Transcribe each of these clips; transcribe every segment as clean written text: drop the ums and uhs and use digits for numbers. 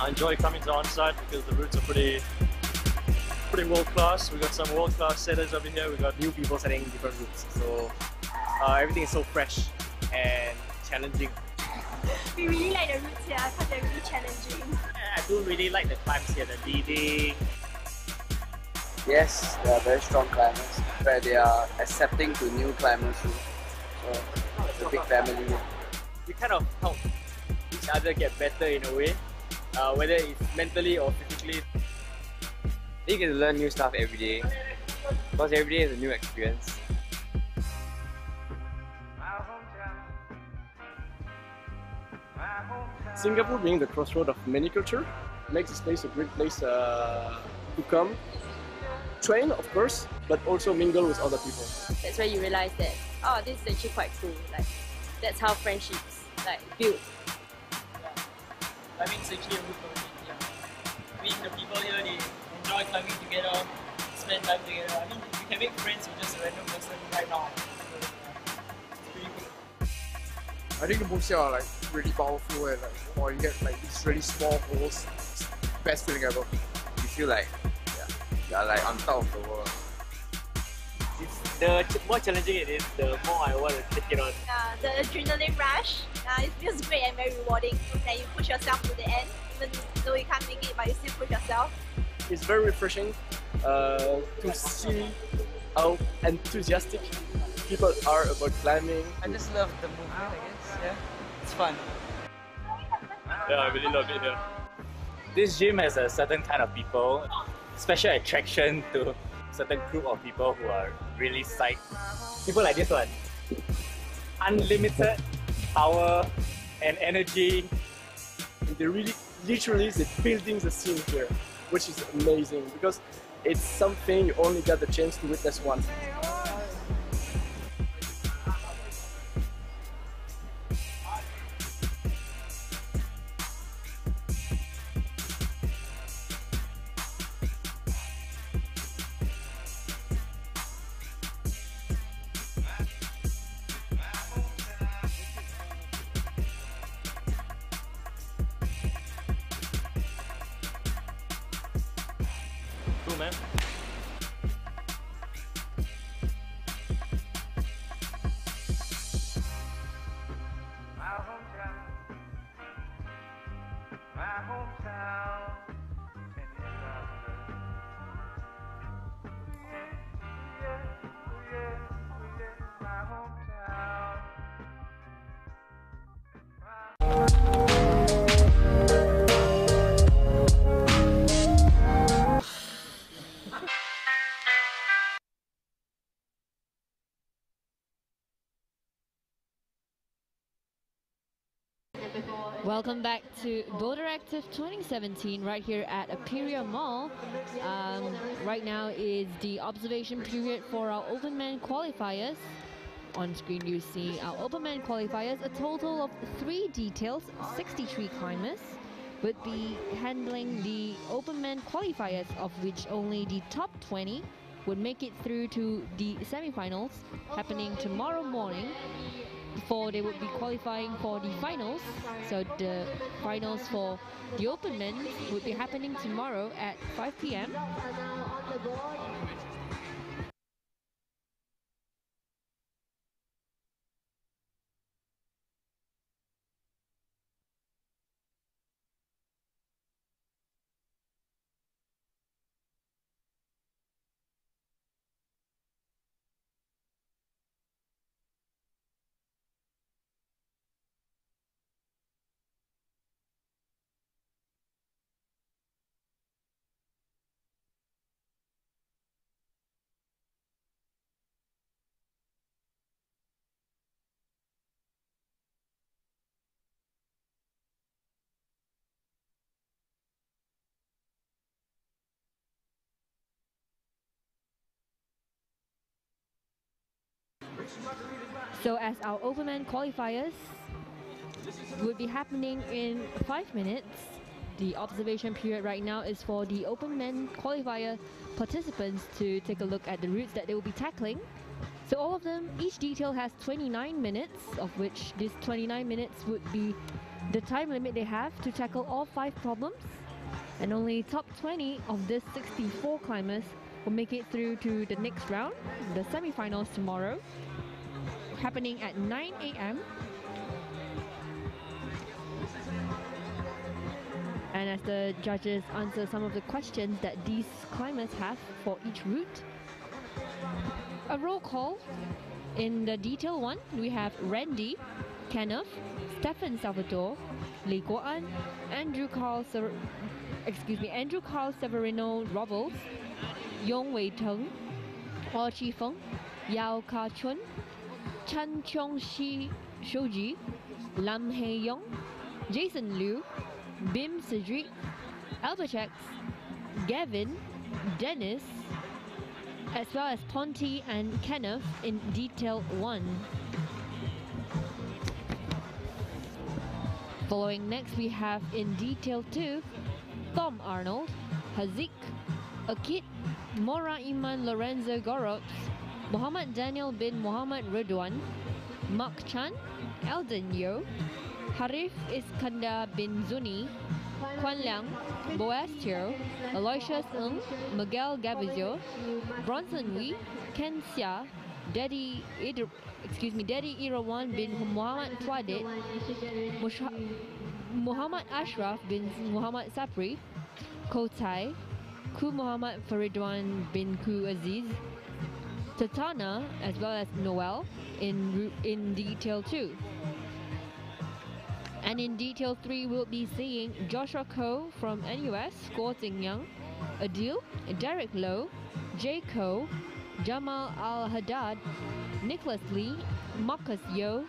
I enjoy coming to onsite because the routes are pretty world class. We got some world class setters over here. We got new people setting different routes, so everything is so fresh and challenging. We really like the routes here because they're really challenging. I do really like the climbs here, the leading. Yes, they are very strong climbers, where they are accepting to new climbers too. So it's a big family. We kind of help each other get better in a way, whether it's mentally or physically. You get to learn new stuff every day, because every day is a new experience. Singapore being the crossroad of many culture makes this place a great place to come, train of course, but also mingle with other people. That's where you realize that, oh, this is actually quite cool. Like, that's how friendships build. Climbing is actually a good community. I mean, the people here, they enjoy climbing together, spend time together. I mean, you can make friends with just a random person right now. So, it's pretty cool. I think the moves here are like really powerful and or you get like these really small holes. It's the best feeling ever. You feel like you are like on top of the world. The more challenging it is, the more I want to take it on. The adrenaline rush, it feels great and very rewarding. That you push yourself to the end, even though you can't make it, but you still push yourself. It's very refreshing to see how enthusiastic people are about climbing. I just love the movement, I guess. Yeah, it's fun. Yeah, I really love it here. This gym has a certain kind of people, special attraction to certain group of people who are really psyched. People like this one. Unlimited power and energy. They really, literally, they're building the scene here, which is amazing because it's something you only get the chance to witness once. Cool, man. Welcome back to Boulderactive 2017 right here at Aperia Mall. Right now is the observation period for our Openman qualifiers. On screen you see our Openman qualifiers, a total of 3 details, 63 climbers would be handling the Openman qualifiers, of which only the top 20 would make it through to the semi-finals happening tomorrow morning. Before they would be qualifying for the finals. So the finals for the open men would be happening tomorrow at 5 p.m. So as our Overman qualifiers would be happening in 5 minutes, the observation period right now is for the Open Men qualifier participants to take a look at the routes that they will be tackling. So all of them, each detail has 29 minutes, of which this 29 minutes would be the time limit they have to tackle all 5 problems, and only top 20 of this 64 climbers will make it through to the next round, the semi-finals tomorrow, happening at 9 a.m. And as the judges answer some of the questions that these climbers have for each route, a roll call. In the detail 1, we have Randy, Kenneth, Stefan Salvatore, Lee Guo-an, Andrew Carl Severino Robles, Yong Wei-tung, Ho Chi-feng, Yao Ka-chun, Chan Cheong-shi Shoji, Lam Hae-yong, Jason Liu, Bim Cedric, Albachex, Gavin, Dennis, as well as Ponty and Kenneth in detail 1. Following next, we have in detail 2, Tom Arnold, Hazik, Akit, Mora Iman Lorenzo Gorops, Muhammad Daniel bin Muhammad Ridwan, Mark Chan, Eldon Yo, Harif Iskandar bin Zuni, Kwan Liang, Boaz Teo, Aloysius Ng, Miguel Gabizio, Bronson Wee, Ken Xia, Daddy Irawan bin Muhammad Twadit, Muhammad Ashraf bin Muhammad Sapri, Kotai, Ku Muhammad Faridwan bin Ku Aziz, Tatana, as well as Noel in detail 2. And in detail 3, we'll be seeing Joshua Koh from NUS, Guo Jingyang, Adil, Derek Lowe, Jay Koh, Jamal Al-Haddad, Nicholas Lee, Marcus Yo,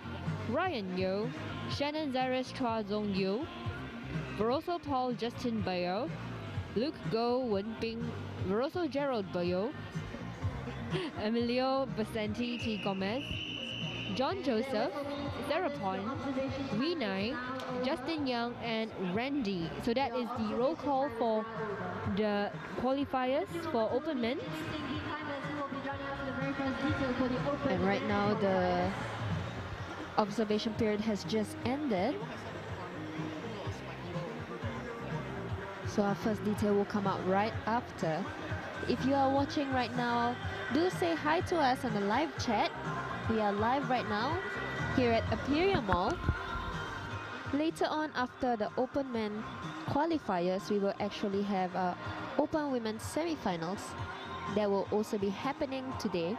Ryan Yo, Shannon Zaris Chua Zong Yo, Veroso Paul Justin Bayo, Luke Go Wenping, Veroso Gerald Bayo, Emilio Vicente T. Gomez, John Joseph, Sarah Pond, Renai, Justin Young, and Randy. So that is the roll call for the qualifiers for open men. And right now the observation period has just ended. So our first detail will come out right after. If you are watching right now, do say hi to us on the live chat. We are live right now here at Aperia Mall. Later on, after the open men qualifiers, we will actually have open women's semi-finals that will also be happening today.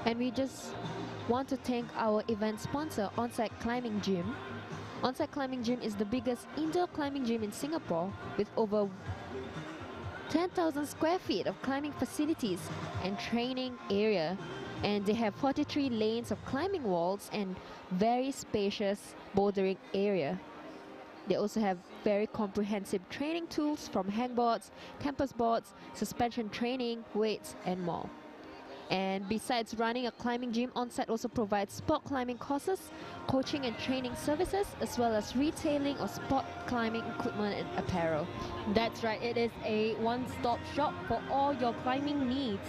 And we just want to thank our event sponsor, Onsite Climbing Gym. Onsite Climbing Gym is the biggest indoor climbing gym in Singapore with over 10,000 square feet of climbing facilities and training area. And they have 43 lanes of climbing walls and very spacious bouldering area. They also have very comprehensive training tools from hangboards, campus boards, suspension training, weights, and more. And besides running a climbing gym, Onsite also provides sport climbing courses, coaching and training services, as well as retailing of sport climbing equipment and apparel. That's right, it is a one-stop shop for all your climbing needs.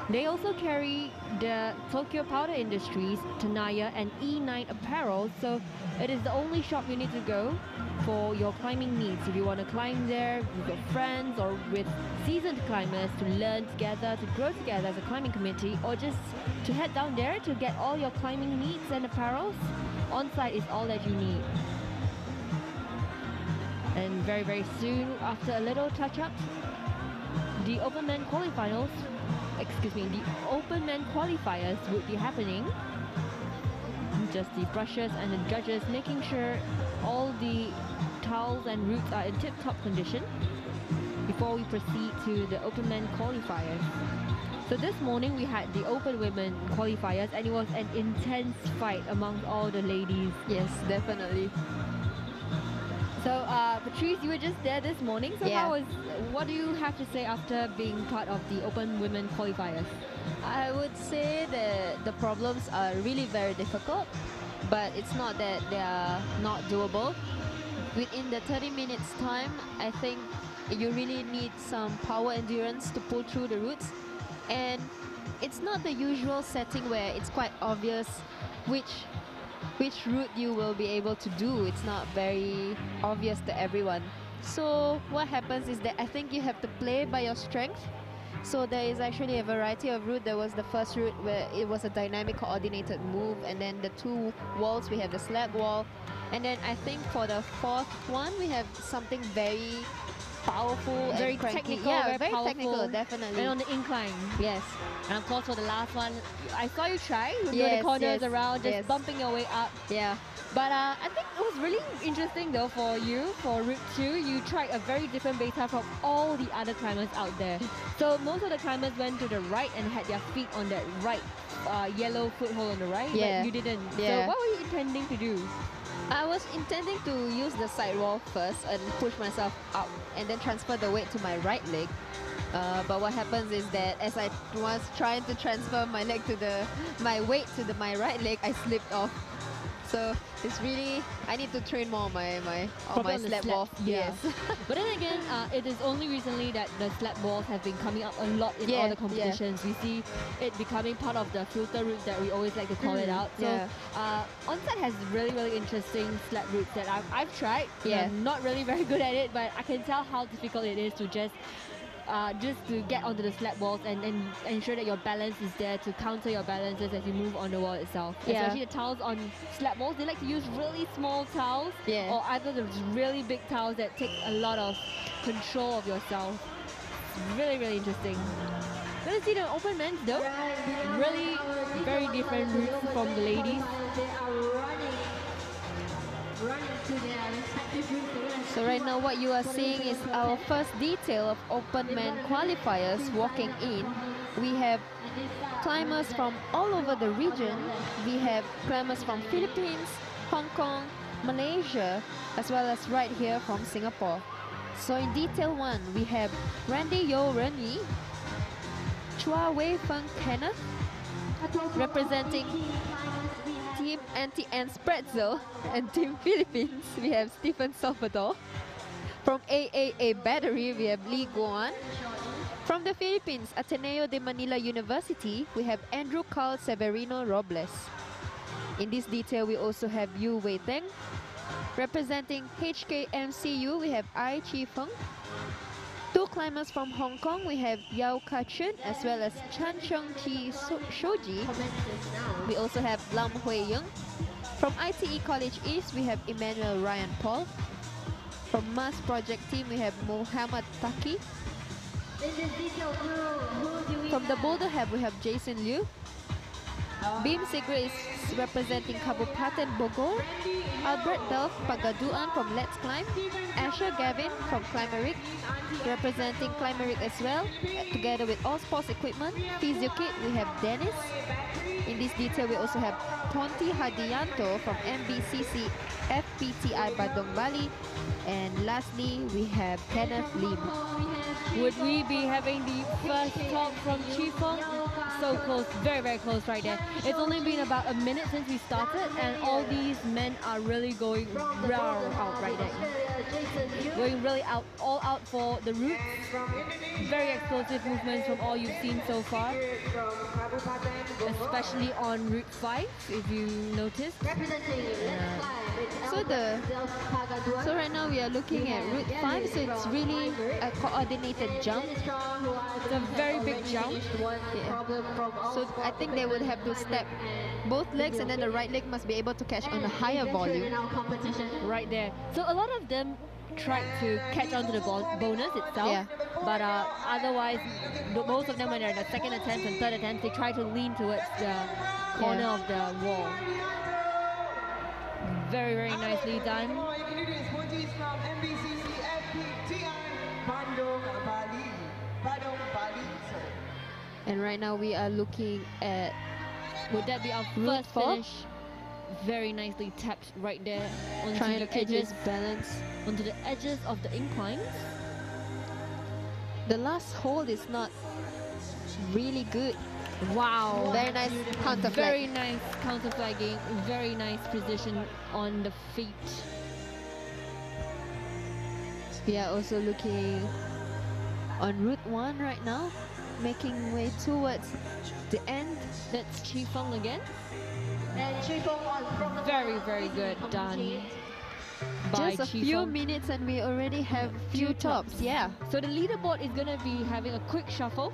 They also carry the Tokyo Powder Industries, Tenaya, and E9 apparel, so it is the only shop you need to go for your climbing needs. If you want to climb there with your friends or with seasoned climbers to learn together, to grow together as a climbing community, or just to head down there to get all your climbing needs and apparels, Onsite is all that you need. And very, very soon, after a little touch-up, the open men qualifiers would be happening. Just the brushers and the judges making sure all the tiles and routes are in tip-top condition before we proceed to the open men qualifiers. So this morning we had the open women qualifiers and it was an intense fight among all the ladies. Yes, definitely. So Patrice, you were just there this morning. So Yeah. what do you have to say after being part of the open women qualifiers? I would say that the problems are really very difficult, but it's not that they are not doable. Within the 30 minutes time, I think you really need some power endurance to pull through the routes. And it's not the usual setting where it's quite obvious which which route you will be able to do. It's not very obvious to everyone. So what happens is that I think you have to play by your strength. So there is actually a variety of route. There was the first route where it was a dynamic coordinated move, and then the two walls, we have the slab wall, and then I think for the fourth one we have something very powerful, Very and cranky. technical, Yeah, very technical, powerful. definitely. And on the incline. Yes. And of course for the last one, I saw you try. You do Yes, the corners yes, around, just yes. bumping your way up. Yeah. But I think it was really interesting though for you, for Route 2. You tried a very different beta from all the other climbers out there. So most of the climbers went to the right and had their feet on that right yellow foothold on the right, Yeah. but you didn't. Yeah. So what were you intending to do? I was intending to use the side wall first and push myself up and then transfer the weight to my right leg. But what happens is that as I was trying to transfer my leg to my weight to my right leg, I slipped off. So it's really, I need to train more on my Probably on the slab slab, wall. yeah. Yes. But then again, it is only recently that the slab walls have been coming up a lot in all the competitions. We see it becoming part of the filter routes that we always like to call it out. So Onset has really interesting slab routes that I've tried. Yeah. I'm not really very good at it, but I can tell how difficult it is to just to get onto the slab walls and ensure that your balance is there to counter your balances as you move on the wall itself. Yeah. Especially the tiles on slab walls, they like to use really small tiles or either the really big tiles that take a lot of control of yourself. It's really interesting. Let's see the open men's though. Really very different routes from the ladies. So right now what you are seeing is our first detail of open man qualifiers walking in. We have climbers from all over the region. We have climbers from Philippines, Hong Kong, Malaysia, as well as right here from Singapore. So in detail 1, we have Randy Yo Renyi, Chua Wei Feng Kenneth, representing Team Anti-Ants Pretzel, and Team Philippines, we have Stephen Salvador. From AAA Battery, we have Lee Guan. From the Philippines, Ateneo de Manila University, we have Andrew Carl Severino Robles. In this detail, we also have Yu Wei Teng. Representing HKMCU, we have Ai Chi Feng. 2 climbers from Hong Kong, we have Yao Ka-chun as well as Chan Cheong Chi Shoji. We also have Lam Hui Yung. From ITE College East, we have Emmanuel Ryan Paul. From Mass Project Team, we have Muhammad Taki. From the Boulder Hub, we have Jason Liu. Beam Sigre is representing Kabupaten Bogor. Albert Delf Pagaduan from Let's Climb. Asher Gavin from Climberic, representing Climberic as well, together with All Sports Equipment. Physio Kit, we have Dennis. In this detail, we also have Ponti Hadianto from MBCC FPTI Badong Bali. And lastly, we have Kenneth Lim. Would we be having the first talk from Chifeng? So close, very close right there. It's only been about a minute since we started and all these men are really going out right there. Going really all out for the routes. Very explosive movements from all you've seen so far. Especially on Route 5, if you noticed. So right now we are looking at Route 5, so it's really a coordinated jump. It's a very big jump. Yeah. So I think they would have to step both legs and then the right leg must be able to catch on a higher volume. Right there. So a lot of them tried to catch onto the bonus itself, but otherwise most of them when they're in the second attempt and third attempt, they try to lean towards the corner of the wall. Very nicely done. And right now we are looking at, would that be our first finish? Very nicely tapped right there onto trying the to keep edges, his balance. onto the edges of the inclines. The last hold is not really good. Wow. Very nice counter flag. Very nice counter flagging. Very nice position on the feet. We are also looking on Route 1 right now, making way towards the end. That's Chifeng again. Very, very good done by Just a Chi few Fong. minutes and we already have few tops. Yeah. So the leaderboard is going to be having a quick shuffle.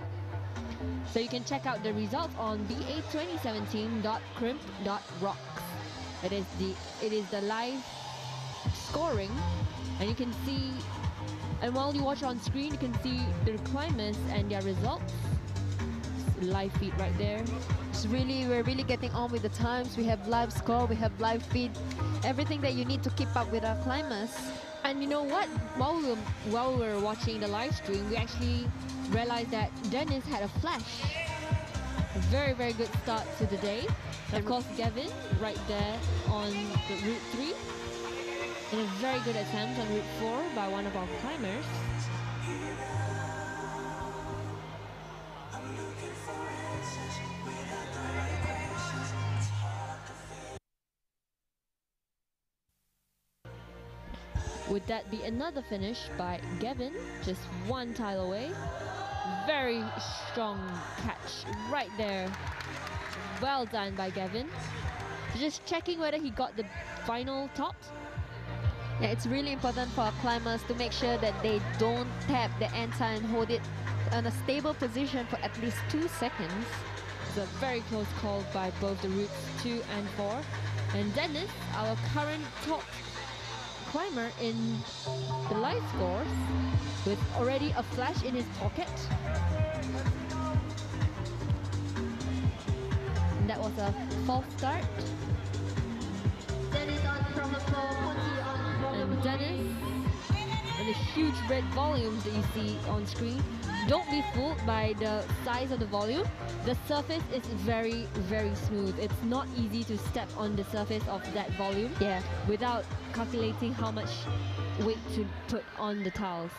So you can check out the results on ba2017.crimp.rocks. It is the live scoring, and you can see, and while you watch on screen, you can see the climbers and their results. Live feed right there. We're really getting on with the times. We have live score, we have live feed, everything that you need to keep up with our climbers. And you know what? While we were watching the live stream, we actually realized that Dennis had a flash. Very, very good start to the day. And of course, Gavin right there on the Route 3. And a very good attempt on Route 4 by one of our climbers. Would that be another finish by Gavin? Just one tile away. Very strong catch right there. Well done by Gavin. Just checking whether he got the final top. Yeah, it's really important for our climbers to make sure that they don't tap the anti and hold it in a stable position for at least 2 seconds. It's a very close call by both the routes 2 and 4. And Dennis, our current top climber in the live scores, with already a flash in his pocket. And that was a false start. And Dennis, and the huge red volumes that you see on screen, don't be fooled by the size of the volume. The surface is very, very smooth. It's not easy to step on the surface of that volume without calculating how much weight to put on the tiles.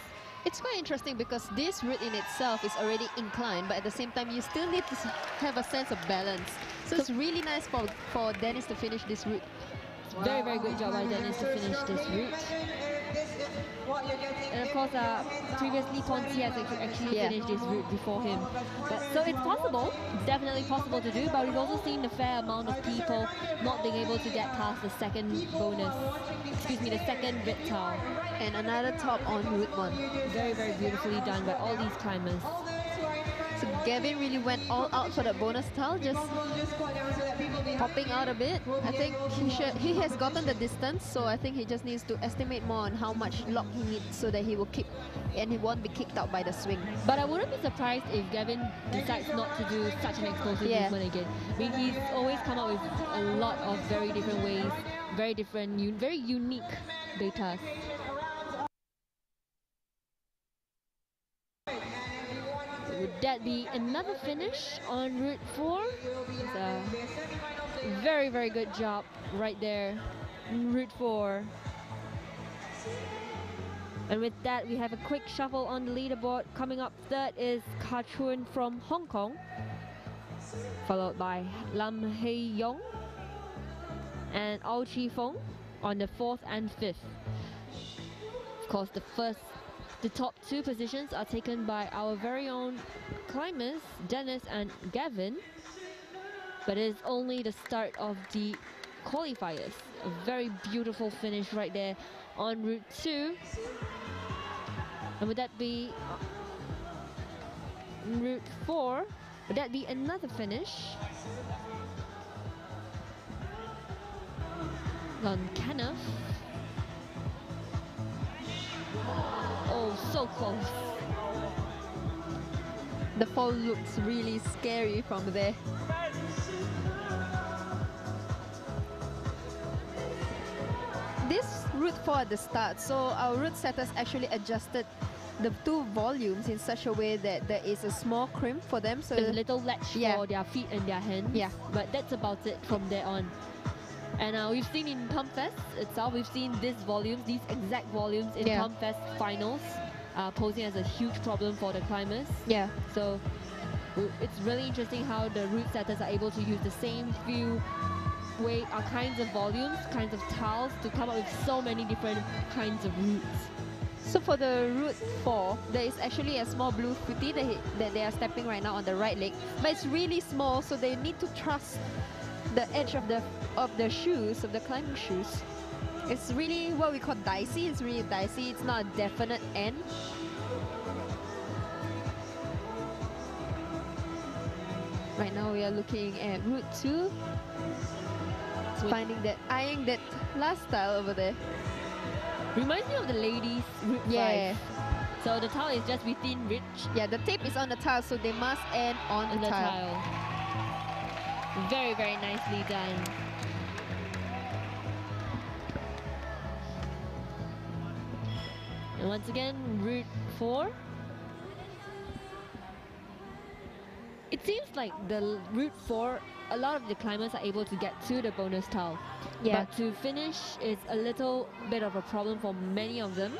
It's quite interesting because this route in itself is already inclined, but at the same time you still need to have a sense of balance. So it's really nice for Dennis to finish this route. Very, very good job by Dennis to finish this route. And of course, previously Ponzi has actually finished this route before him. So it's possible, definitely possible to do, but we've also seen a fair amount of people not being able to get past the second bonus, the second red tile. And another top on Route 1. Very, very beautifully done by all these climbers. So Gavin really went all out for that bonus tile, just popping out a bit. I think he has gotten the distance, so I think he just needs to estimate more on how much lock he needs so that he will keep and he won't be kicked out by the swing. But I wouldn't be surprised if Gavin decides not to do such an explosive movement again. I mean, he's always come up with a lot of very different ways, very different, very unique betas. Would that be another finish on Route 4? It's a very, very good job right there, Route 4. And with that, we have a quick shuffle on the leaderboard. Coming up third is Ka Chun from Hong Kong, followed by Lam Hei Yong and Ao Chi Fong on the 4th and 5th. Of course, the top 2 positions are taken by our very own climbers, Dennis and Gavin. But it is only the start of the qualifiers. A very beautiful finish right there on Route 2. And would that be Route 4? Would that be another finish on Kenneth? Oh, so close. The fall looks really scary from there. This Route 4 at the start, so our route setters actually adjusted the 2 volumes in such a way that there is a small crimp for them. So there's a little latch for their feet and their hands. Yeah. But that's about it from there on. And we've seen in Pumpfest itself, we've seen these exact volumes in Pumpfest finals, posing as a huge problem for the climbers. Yeah. So it's really interesting how the route setters are able to use the same few kinds of volumes, kinds of tiles to come up with so many different kinds of routes. So for the Route 4, there is actually a small blue footy that they are stepping right now on the right leg, but it's really small, so they need to trust the edge of the shoes, of the climbing shoes. It's really what we call dicey. It's really dicey. It's not a definite end. Right now we are looking at route 2. Eyeing that last tile over there. Reminds me of the ladies' route 5. So the tile is just within reach. Yeah, the tape is on the tile, so they must end on the tile. Very, very nicely done. And once again, route 4. It seems like the route 4, a lot of the climbers are able to get to the bonus tile. Yeah. But to finish is a little bit of a problem for many of them.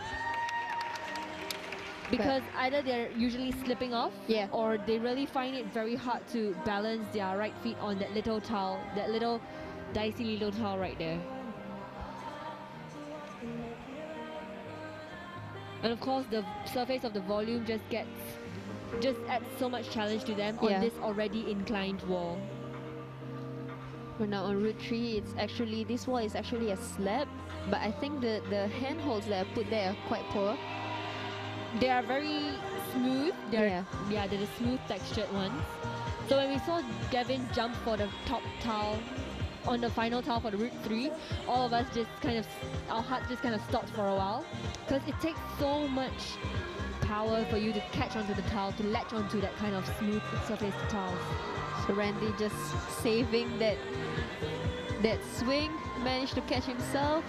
Because either they're usually slipping off, or they really find it very hard to balance their right feet on that little tile, that little dicey little tile right there. And of course, the surface of the volume just adds so much challenge to them on this already inclined wall. We're now on route 3. It's actually, this wall is actually a slab, but I think the handholds that are put there are quite poor. They are very smooth. They're the smooth textured ones. So when we saw Gavin jump for the top tile on the final tile for the route 3, all of us just kind of, our heart just kind of stopped for a while, because it takes so much power for you to catch onto the tile, to latch onto that kind of smooth surface tiles. So Randy just saving that swing, managed to catch himself.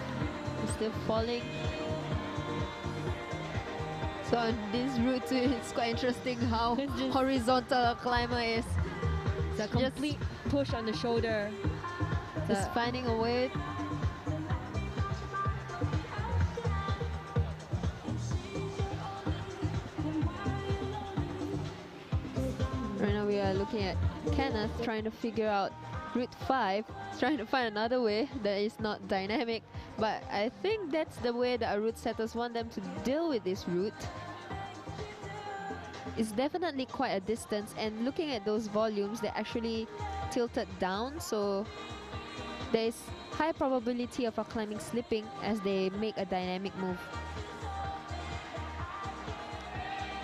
He's still falling. So on this route too, it's quite interesting how horizontal a climber is. It's a complete push on the shoulder. Just finding a way. Right now we are looking at Kenneth trying to figure out route 5, trying to find another way that is not dynamic. But I think that's the way that our route setters want them to deal with this route. It's definitely quite a distance, and looking at those volumes, they're actually tilted down, so there is high probability of our climbing slipping as they make a dynamic move.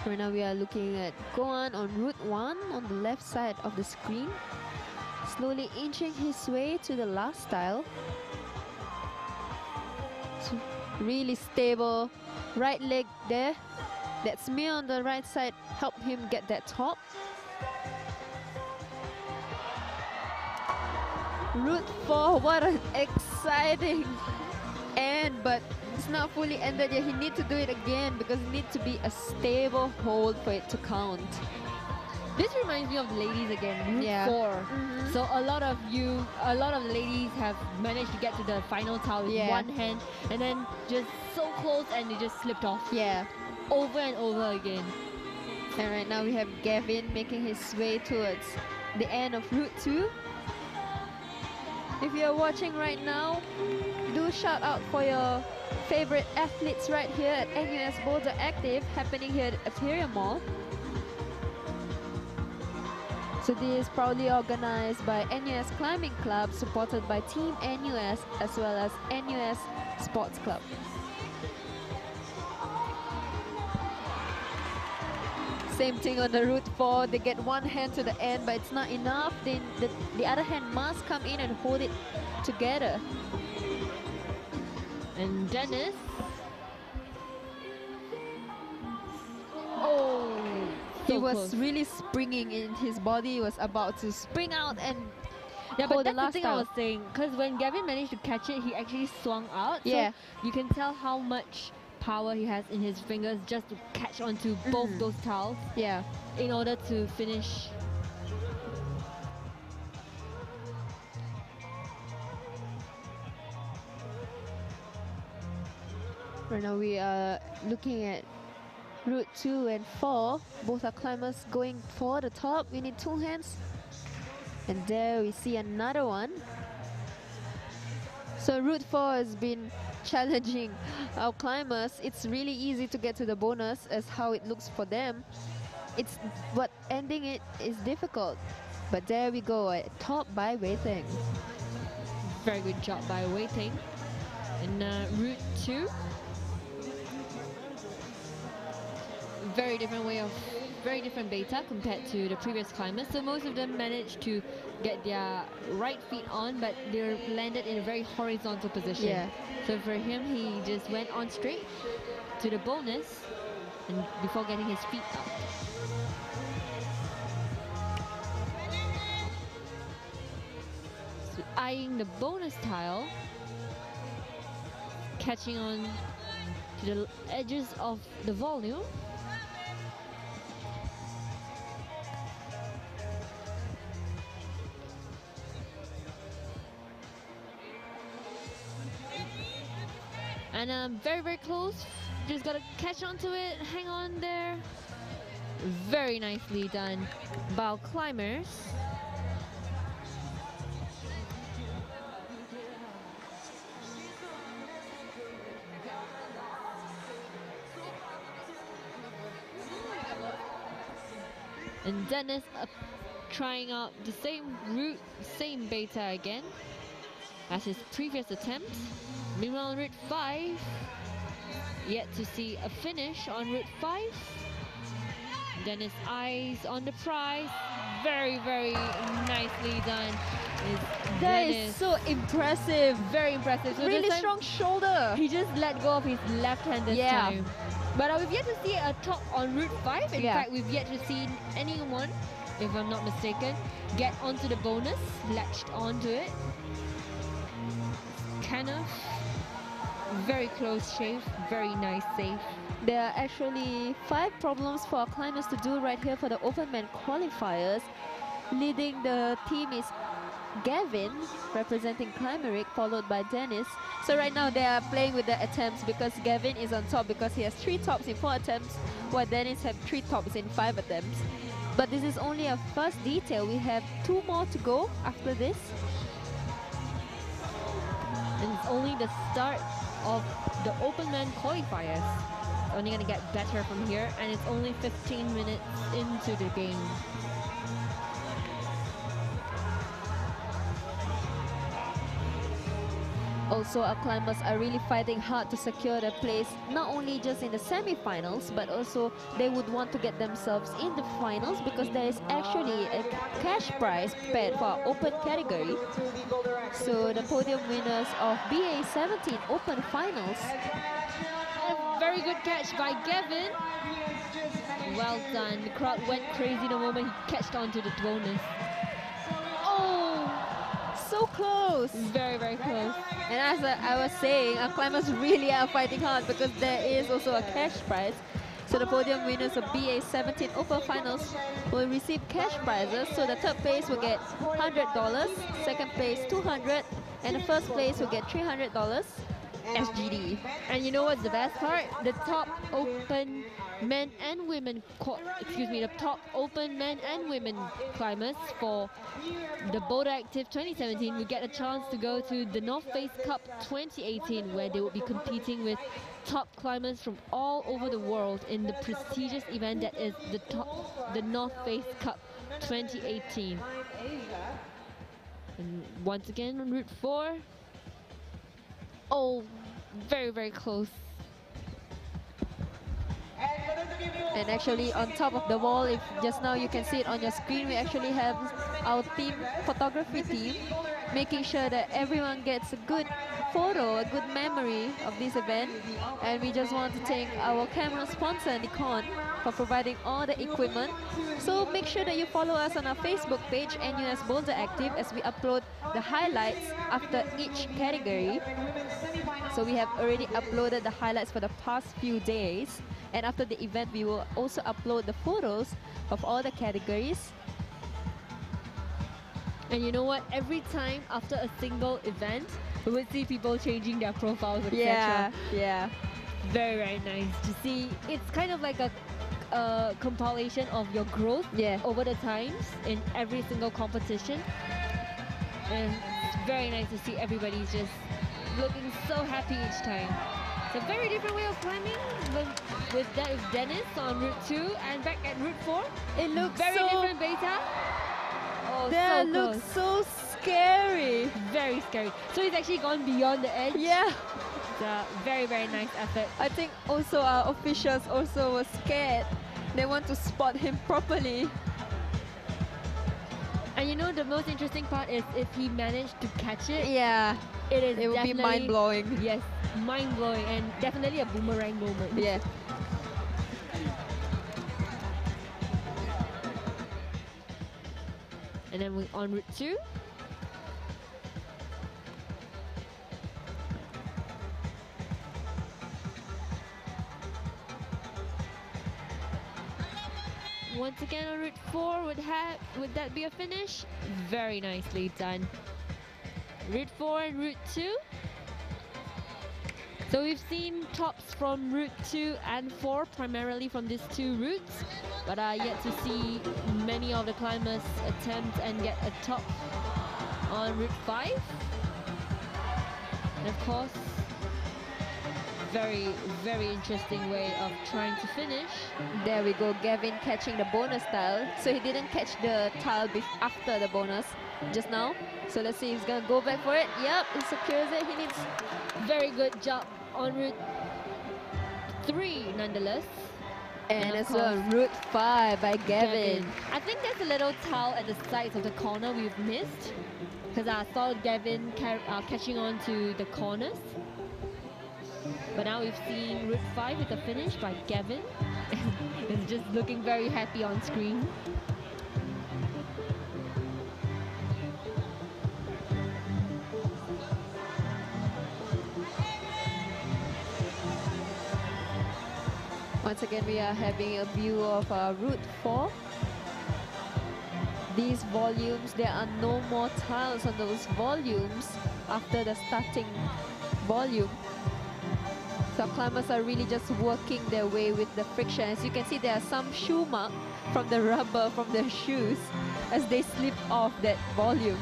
Right now we are looking at Goan on route 1 on the left side of the screen, slowly inching his way to the last tile. So really stable, right leg there. That smear on the right side helped him get that top. Route 4, what an exciting end, but it's not fully ended yet. He needs to do it again because it needs to be a stable hold for it to count. This reminds me of the ladies again, route 4. So a lot of the ladies have managed to get to the final tile with one hand, and then just so close and they just slipped off. Over and over again. And right now we have Gavin making his way towards the end of route 2. If you're watching right now, do shout out for your favorite athletes right here at NUS Boulderactive, happening here at Imperial Mall. So this is proudly organized by NUS Climbing Club, supported by Team NUS as well as NUS Sports Club. Same thing on the route 4, they get one hand to the end, but it's not enough. Then the other hand must come in and hold it together. And Dennis, he was really springing in. His body was about to spring out and but hold the that's last the thing I was saying, because when Gavin managed to catch it, he actually swung out. So you can tell how much power he has in his fingers just to catch onto both those tiles in order to finish. Right now we are looking at route 2 and 4. Both are climbers going for the top. We need 2 hands. And there we see another one. So route 4 has been challenging our climbers. It's really easy to get to the bonus as how it looks for them. But ending it is difficult. But there we go, top by Wei Ting. Very good job by Wei Ting. And route 2. Very different beta compared to the previous climbers. So most of them managed to get their right feet on, but they're landed in a very horizontal position. Yeah. So for him, he just went on straight to the bonus and before getting his feet up. So eyeing the bonus tile, catching on to the edges of the volume. And very close. Just gotta catch onto it, hang on there. Very nicely done by our climbers. And Dennis trying out the same route, same beta again as his previous attempt. Meanwhile, on route 5, yet to see a finish on route 5. Dennis eyes on the prize. Very nicely done. That is so impressive. Very impressive. So Really this time, strong shoulder. he just let go of his left hand this Yeah. time. But we've yet to see a top on route 5. In Yeah. fact, we've yet to see anyone, if I'm not mistaken, get onto the bonus, latched onto it. Kind of very close shave, very nice save. There are actually 5 problems for our climbers to do right here for the open man qualifiers. Leading the team is Gavin, representing Climeric, followed by Dennis. So right now they are playing with the attempts because Gavin is on top because he has 3 tops in 4 attempts, while Dennis have 3 tops in 5 attempts. But this is only a first detail. We have 2 more to go after this. And it's only the start of the open man qualifiers. It's only gonna get better from here, and it's only 15 minutes into the game. Also, our climbers are really fighting hard to secure their place, not only just in the semi-finals, but also they would want to get themselves in the finals because there is actually a cash prize prepared for our open category. So the podium winners of BA17 Open Finals. A very good catch by Gavin. Well done. The crowd went crazy the moment he catched onto the bonus. Oh, so close. Very close. And as I was saying, our climbers really are fighting hard because there is also a cash prize. So the podium winners of BA17 Open Finals will receive cash prizes. So the third place will get $100, second place $200, and the first place will get $300 SGD. And you know what's the best part? The top open men and women, the top open men and women climbers for the Boulderactive 2017 will get a chance to go to the North Face Cup 2018, where they will be competing with top climbers from all over the world in the prestigious event that is the North Face Cup 2018. And once again on route 4. Oh, very close. And actually on top of the wall, if just now you can see it on your screen, we actually have our team, photography team, making sure that everyone gets a good photo, a good memory of this event. And we just want to thank our camera sponsor, Nikon, for providing all the equipment. So make sure that you follow us on our Facebook page, NUS Boulderactive, as we upload the highlights after each category. So we have already uploaded the highlights for the past few days. And after the event, we will also upload the photos of all the categories. And you know what? Every time after a single event, we would see people changing their profiles, etc. Yeah. Very nice to see. It's kind of like a compilation of your growth over the times in every single competition. And it's very nice to see everybody's just looking so happy each time. It's a very different way of climbing with that of Dennis on route 2 and back at route 4. It looks very so different beta. Oh, close. That So looks close. so scary. Very scary. So he's actually gone beyond the edge. Yeah. It's a very, very nice effort. I think also our officials also were scared. They want to spot him properly. And you know the most interesting part is if he managed to catch it, Yeah. it It would be definitely- mind-blowing. Yes, mind-blowing and definitely a boomerang moment. Yeah. And then we on route 2. Once again on route 4, would that be a finish? Very nicely done. Route 4 and route 2. So we've seen tops from route 2 and 4, primarily from these two routes, but yet to see many of the climbers attempt and get a top on route 5. And of course, very, very interesting way of trying to finish. There we go, Gavin catching the bonus tile. So he didn't catch the tile after the bonus just now. So let's see, he's gonna go back for it. Yep, he secures it. He needs Very good job on route 3 nonetheless. and of as well course, route 5 by Gavin. I think there's a little towel at the sides of the corner we've missed, because I saw Gavin catching on to the corners. But now we've seen route 5 with a finish by Gavin. He's just looking very happy on screen. Once again, we are having a view of route 4. These volumes, there are no more tiles on those volumes after the starting volume. So climbers are really just working their way with the friction. As you can see, there are some shoe mark from the rubber from their shoes as they slip off that volume.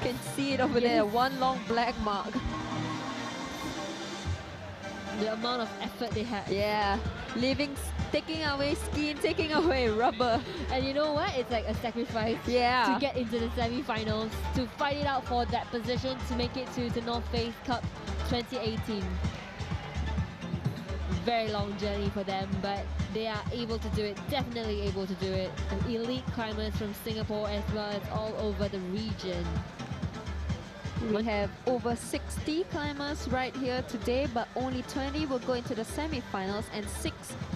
You can see it over there, one long black mark. The amount of effort they had. Yeah, taking away skin, taking away rubber. And you know what? It's like a sacrifice Yeah. to get into the semi-finals, to fight it out for that position, to make it to the North Face Cup 2018. Very long journey for them, but they are able to do it, definitely able to do it. And elite climbers from Singapore as well as all over the region. We have over 60 climbers right here today, but only 20 will go into the semi-finals and 6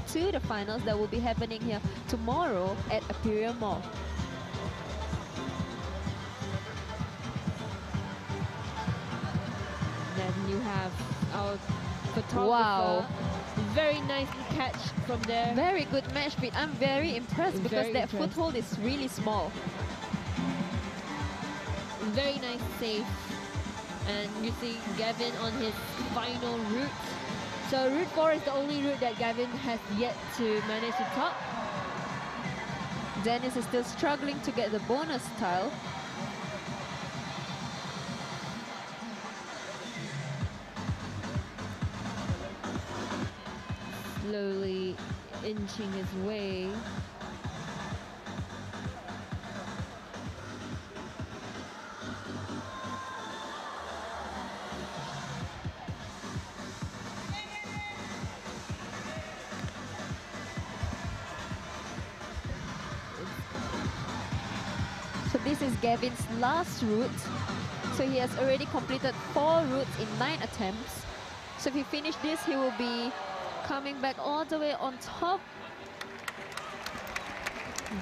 to the finals that will be happening here tomorrow at Imperial Mall. Then you have our photographer. Wow. Very nicely catch from there. Very good match fit. I'm very impressed because Very that impressed. foothold is really small. Very nice save. And you see Gavin on his final route. So route 4 is the only route that Gavin has yet to manage to top. Dennis is still struggling to get the bonus tile. Slowly inching his way. So this is Gavin's last route. So he has already completed 4 routes in 9 attempts. So if he finishes this, he will be coming back all the way on top.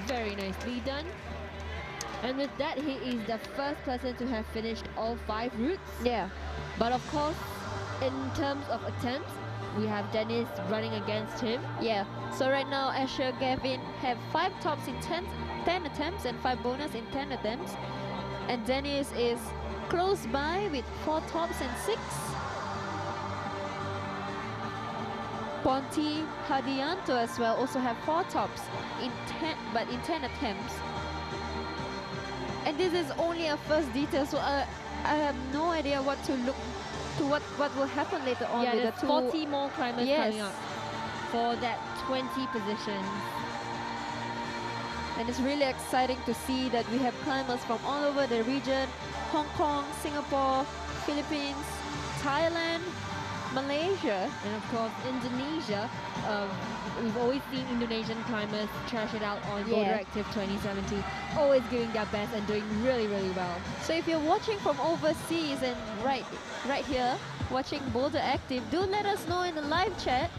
Very nicely done. And with that, he is the first person to have finished all 5 routes. Yeah. But of course, in terms of attempts, we have Dennis running against him. Yeah. So right now, Asher, Gavin have 5 tops in 10 attempts and 5 bonus in 10 attempts. And Dennis is close by with 4 tops and 6. Ponti Hadianto as well also have 4 tops in 10 attempts. And this is only a first detail, so I have no idea what to look to what will happen later on Yeah, with there's the 2 40 more climbers Yes. coming up for that 20 positions. And it's really exciting to see that we have climbers from all over the region: Hong Kong, Singapore, Philippines, Thailand, Malaysia, And of course, Indonesia. We've always seen Indonesian climbers trash it out on Yeah. Boulderactive 2017, always giving their best and doing really, really well. So if you're watching from overseas and right here, watching Boulderactive, do let us know in the live chat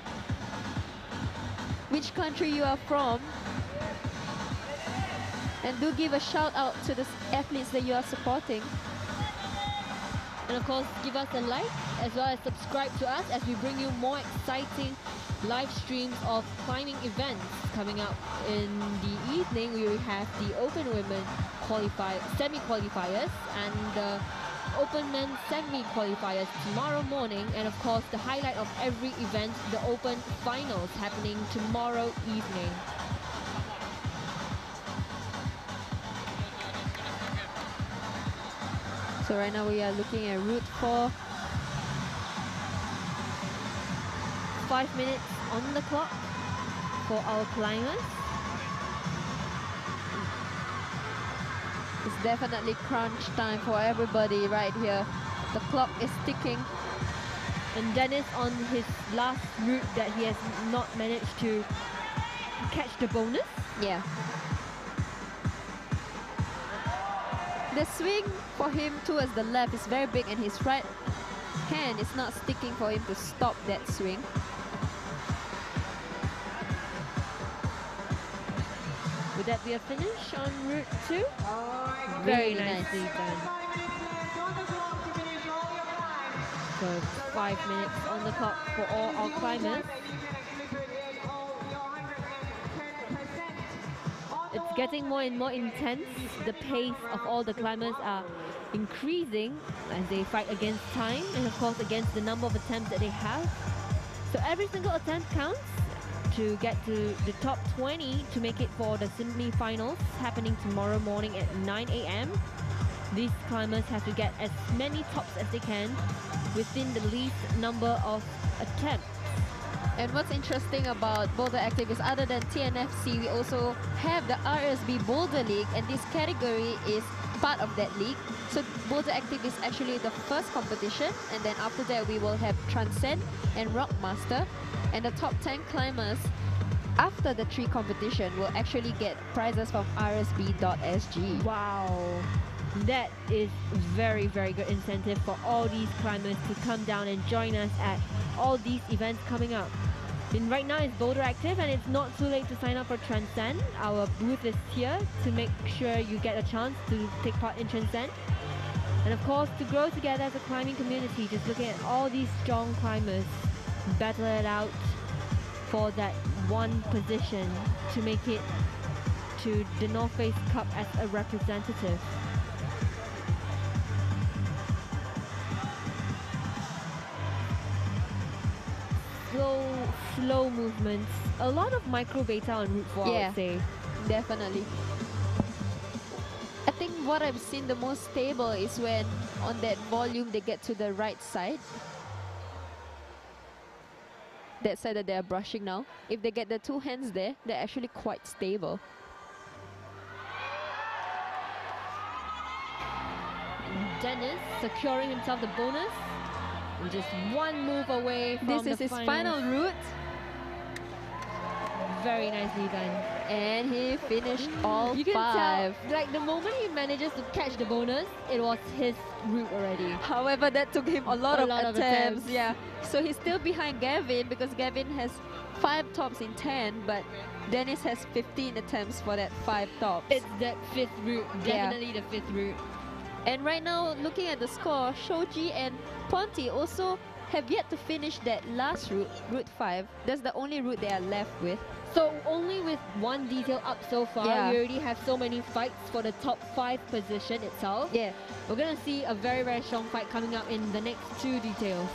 which country you are from. And do give a shout out to the athletes that you are supporting. And of course, give us a like as well as subscribe to us as we bring you more exciting live streams of climbing events coming up in the evening. We will have the Open Women semi-qualifiers and the Open Men semi-qualifiers tomorrow morning, and of course the highlight of every event, the Open Finals, happening tomorrow evening. So right now we are looking at route 4. 5 minutes on the clock for our climbers. It's definitely crunch time for everybody right here. The clock is ticking. And Dennis on his last route that he has not managed to catch the bonus. Yeah. The swing for him towards the left is very big, and his right hand is not sticking for him to stop that swing. Would that be a finish on route 2? Very Very nice. nicely done. So 5 minutes on the clock for all our climbers. It's getting more and more intense. The pace of all the climbers are increasing as they fight against time and of course against the number of attempts that they have. So every single attempt counts to get to the top 20 to make it for the semi-finals happening tomorrow morning at 9 a.m. These climbers have to get as many tops as they can within the least number of attempts. And what's interesting about Boulderactive is, other than TNFC, we also have the RSB Boulder League, and this category is part of that league. So Boulderactive is actually the first competition, and then after that we will have Transcend and Rockmaster, and the top 10 climbers after the 3 competition will actually get prizes from rsb.sg. Wow, that is very, very good incentive for all these climbers to come down and join us at all these events coming up. And right now it's Boulderactive, and it's not too late to sign up for Transcend. Our booth is here to make sure you get a chance to take part in Transcend. And of course, to grow together as a climbing community, just looking at all these strong climbers battle it out for that one position to make it to the North Face Cup as a representative. Slow movements. A lot of micro beta on Route 4, I Yeah. would say. Definitely. I think what I've seen the most stable is when on that volume they get to the right side. That side that they are brushing now. If they get the 2 hands there, they're actually quite stable. Dennis securing himself the bonus. And just one move away from This the is his finals. final route, Very nicely done. and he finished all You can 5. tell, like the moment he manages to catch the bonus, it was his route already. However, that took him a lot, A of, lot of attempts. attempts. Yeah, so he's still behind Gavin because Gavin has 5 tops in 10, but Dennis has 15 attempts for that 5 tops. It's that 5th route, Yeah. definitely the 5th route. And right now, looking at the score, Shoji and Ponti also have yet to finish that last route, Route 5. That's the only route they are left with. So only with one detail up so far, Yeah. we already have so many fights for the top 5 position itself. Yeah, We're gonna see a very, very strong fight coming up in the next 2 details.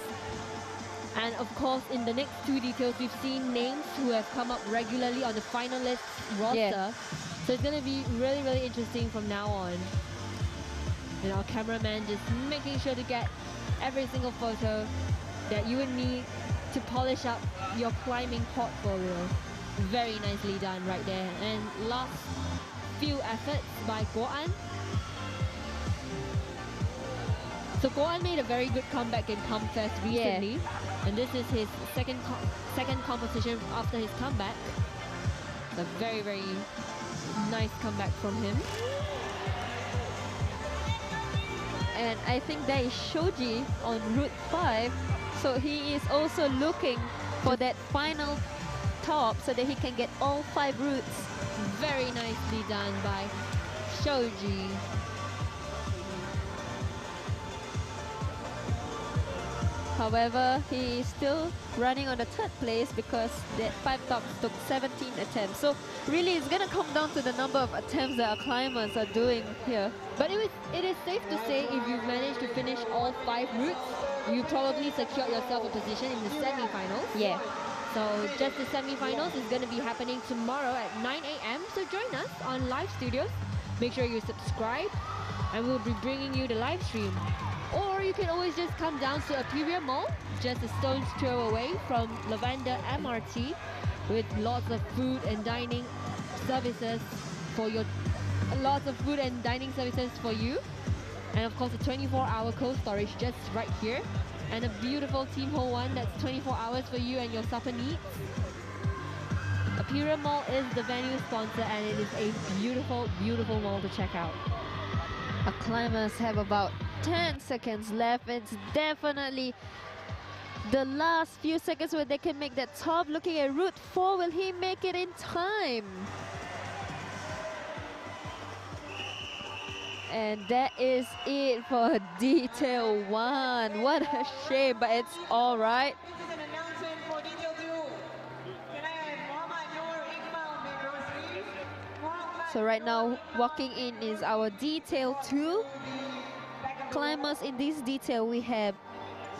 And of course, in the next 2 details, we've seen names who have come up regularly on the finalist roster. Yeah. So it's gonna be really, really interesting from now on. And our cameraman just making sure to get every single photo that you would need to polish up your climbing portfolio. Very nicely done right there. And last few efforts by Guoan. So Guoan made a very good comeback in Comfest recently, and this is his second competition after his comeback. A very, very nice comeback from him. And I think that is Shoji on Route 5. So he is also looking for that final top so that he can get all 5 routes. Very nicely done by Shoji. However, he is still running on the 3rd place because that 5 tops took 17 attempts. So really it's gonna come down to the number of attempts that our climbers are doing here. But it is safe to say if you've managed to finish all 5 routes, you probably secured yourself a position in the semi-finals. Yeah. So just the semi-finals is going to be happening tomorrow at 9 a.m. So join us on Live Studios. Make sure you subscribe and we'll be bringing you the live stream. Or you can always just come down to Aperia Mall, just a stone's throw away from Lavender MRT, with lots of food and dining services for you. And of course a 24-hour cold storage just right here. And a beautiful Team Hole 1 that's 24 hours for you and your supper needs. Aperia Mall is the venue sponsor and it is a beautiful, beautiful mall to check out. Our climbers have about 10 seconds left. It's definitely the last few seconds where they can make that top. Looking at Route 4, will he make it in time? And that is it for Detail 1. What a shame, but it's all right. So right now, walking in is our Detail 2. Climbers in this detail, we have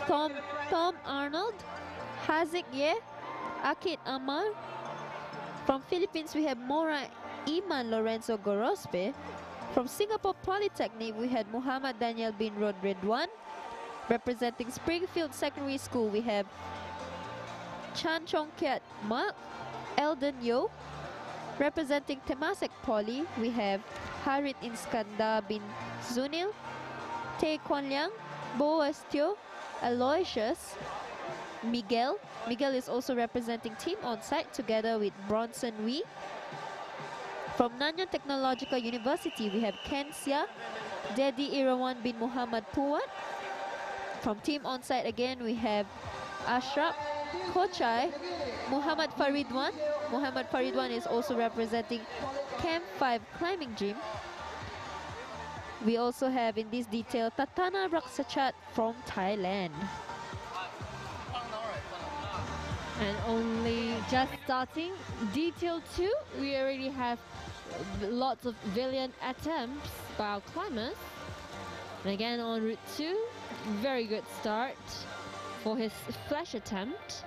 Tom Arnold, Hazik Ye, Akid Amar. From Philippines, we have Mora Iman Lorenzo Gorospe. From Singapore Polytechnic, we had Muhammad Daniel bin Rod Redwan. Representing Springfield Secondary School, we have Chan Chong Kiat Mark, Eldon Yo. Representing Temasek Poly, we have Harit Iskandar bin Zunil, Tae Kwan Liang, Boas Teo, Aloysius, Miguel. Miguel is also representing Team Onsite together with Bronson Wee. From Nanyang Technological University, we have Ken Sia, Dedi Irawan bin Muhammad Puwat. From Team Onsite again, we have Ashraf, Kochai, Muhammad Faridwan. Muhammad Faridwan is also representing Camp 5 Climbing Gym. We also have in this detail Tatana Raksachat from Thailand. And only just starting Detail 2, we already have lots of valiant attempts by our climbers. And again on Route 2, very good start for his flash attempt.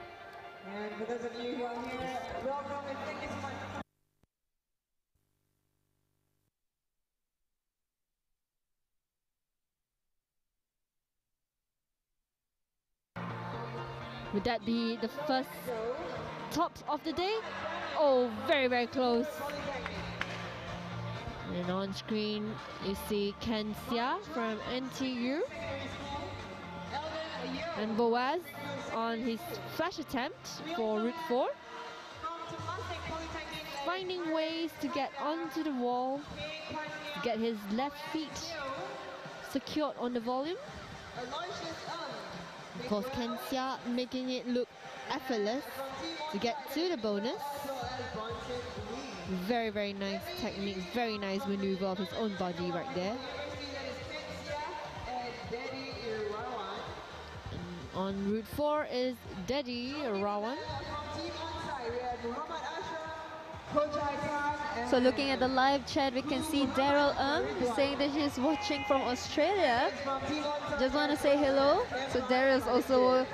And for those of you who are here, welcome and thank you so much. Would that be the first tops of the day? Oh, very, very close. And on screen, you see Ken Sia from NTU. And Boaz on his flash attempt for Route 4. Finding ways to get onto the wall, to get his left feet secured on the volume. Of course, Ken Sia making it look effortless to get to the bonus. Very, very nice technique, very nice maneuver of his own body right there. And on Route 4 is Dedi Rawan. So looking at the live chat, we can see Daryl saying that she's watching from Australia. Just want to say hello. So Daryl is also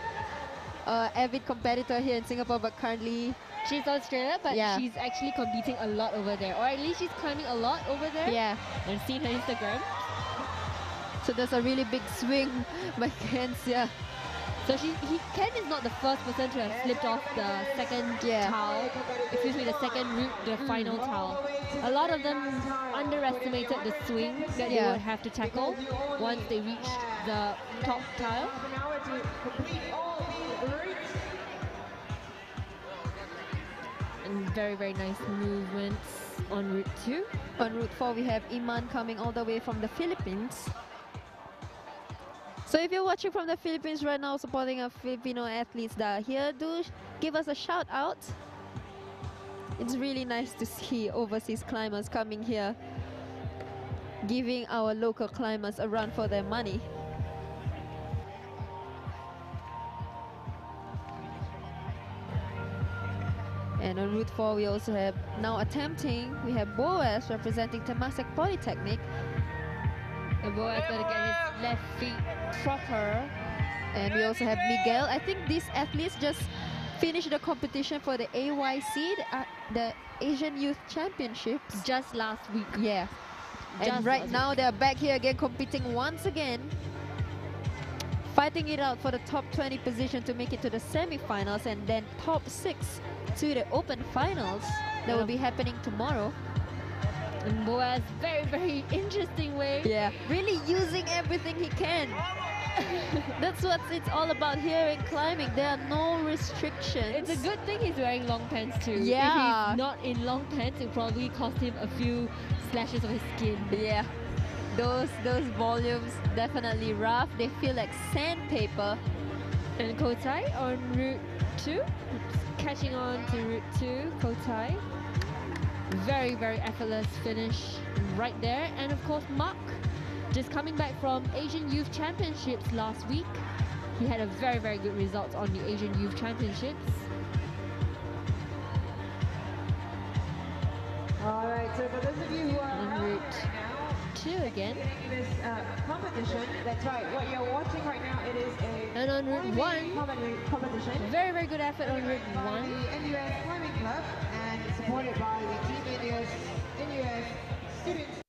an avid competitor here in Singapore, but currently she's Australia, but she's actually competing a lot over there, or at least she's climbing a lot over there. Yeah, I've seen her Instagram. So there's a really big swing by Ken Sia. So Ken is not the first person to have slipped off the second towel, excuse me, the second route, the final towel. A lot of them underestimated the swing that they would have to tackle once they reached the top tile. And very, very nice movements on route 2. On route 4, we have Iman coming all the way from the Philippines. So if you're watching from the Philippines right now, supporting our Filipino athletes that are here, do give us a shout out. It's really nice to see overseas climbers coming here, giving our local climbers a run for their money. And on route 4, we also have now attempting, we have Boaz representing Temasek Polytechnic. And Boaz got to get his left feet proper. And we also have Miguel. I think these athletes just finished the competition for the AYC, the Asian Youth Championships. Just last week. Yeah. And right now they're back here again, competing once again. Fighting it out for the top 20 position to make it to the semi-finals, and then top 6 to the open finals that will be happening tomorrow. And Boaz, very, very interesting way. Yeah, really using everything he can. That's what it's all about here in climbing. There are no restrictions. It's a good thing he's wearing long pants too. Yeah. If he's not in long pants, it probably cost him a few slashes of his skin. Yeah. Those volumes definitely rough. They feel like sandpaper. And Kotai on route 2, catching on to route 2, Kotai. Very, very effortless finish right there. And of course, Mark, just coming back from Asian Youth Championships last week. He had a very, very good result on the Asian Youth Championships. All right, so for those of you who are On route 2 again. this competition, that's right. What you're watching right now, it is a And on route 1, competition. very, very good effort on route 1. The NUS Climbing Club and supported by the Team NUS students.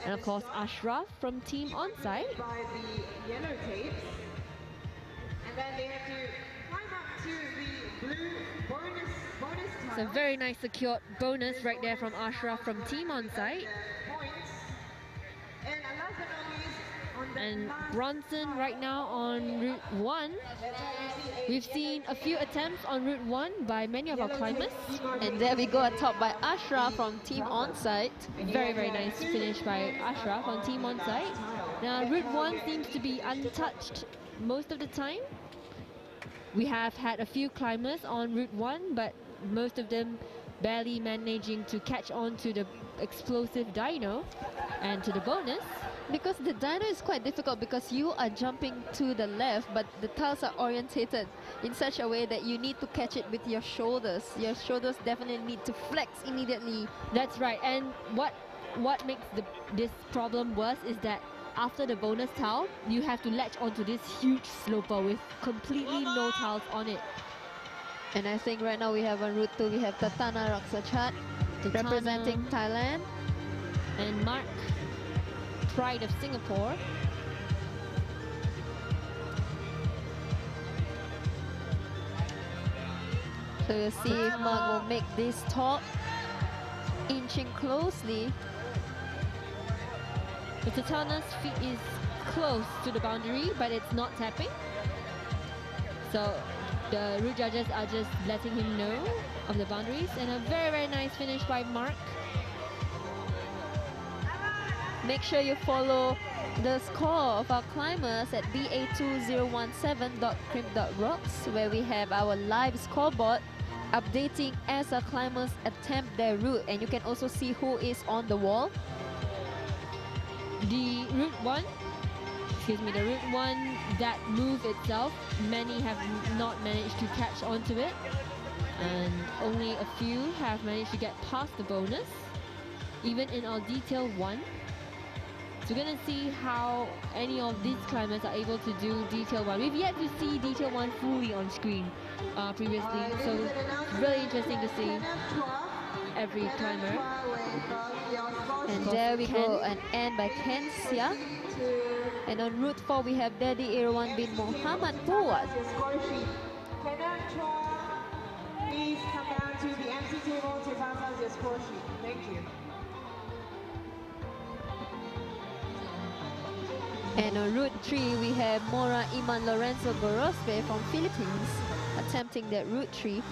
And of course, Ashraf from Team Onsite. By the yellow tapes. And then they have to climb up to the blue bonus So tile. very nice secured bonus right there from Ashraf from Team Onsite. Points. And last but not least, on the And last Bronson right now on route 1. We've seen a few attempts on route 1 by many of our climbers. And there we go, atop by Ashraf from Team Onsite. Very, very nice finish by Ashraf on Team Onsite. Now route 1 seems to be untouched most of the time. We have had a few climbers on route 1, but most of them barely managing to catch on to the explosive dyno and to the bonus. Because the dyno is quite difficult because you are jumping to the left, but the tiles are orientated in such a way that you need to catch it with your shoulders. Your shoulders definitely need to flex immediately. That's right. And what makes this problem worse is that after the bonus tile, you have to latch onto this huge sloper with completely no tiles on it. And I think right now we have on route 2, we have Tatana Raksachat representing Thailand. And Mark, pride of Singapore. So we'll see if Mark will make this top, inching closely. The Tatana's feet is close to the boundary, but it's not tapping. So the route judges are just letting him know of the boundaries. And a very, very nice finish by Mark. Make sure you follow the score of our climbers at ba2017.crimp.rocks, where we have our live scoreboard updating as our climbers attempt their route, and you can also see who is on the wall. The route 1, that move itself, many have not managed to catch onto it. and only a few have managed to get past the bonus, even in our detail 1. So we're gonna see how any of these climbers are able to do detail 1. We've yet to see detail 1 fully on screen previously, so it's really interesting to see every climber. And there we go, an end by Ken Sia. And on route 4 we have Dedi Irwan bin Muhammad Fawad. Please come down to the MC table to pass out your score sheet. Thank you. And on route 3 we have Mora Iman Lorenzo Gorospe from Philippines attempting that route 3.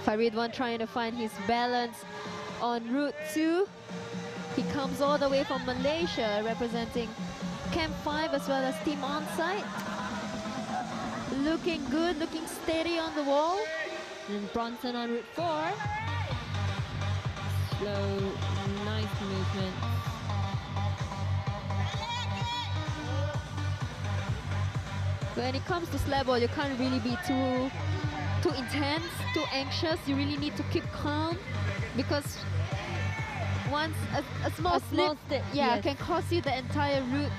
Faridwan trying to find his balance on route 2. He comes all the way from Malaysia representing Camp 5 as well as Team Onsite. Looking good, looking steady on the wall. And Bronson on route 4. Slow, nice movement. When it comes to slab ball, you can't really be too intense, too anxious. You really need to keep calm because once a small slip, yes, can cost you the entire route.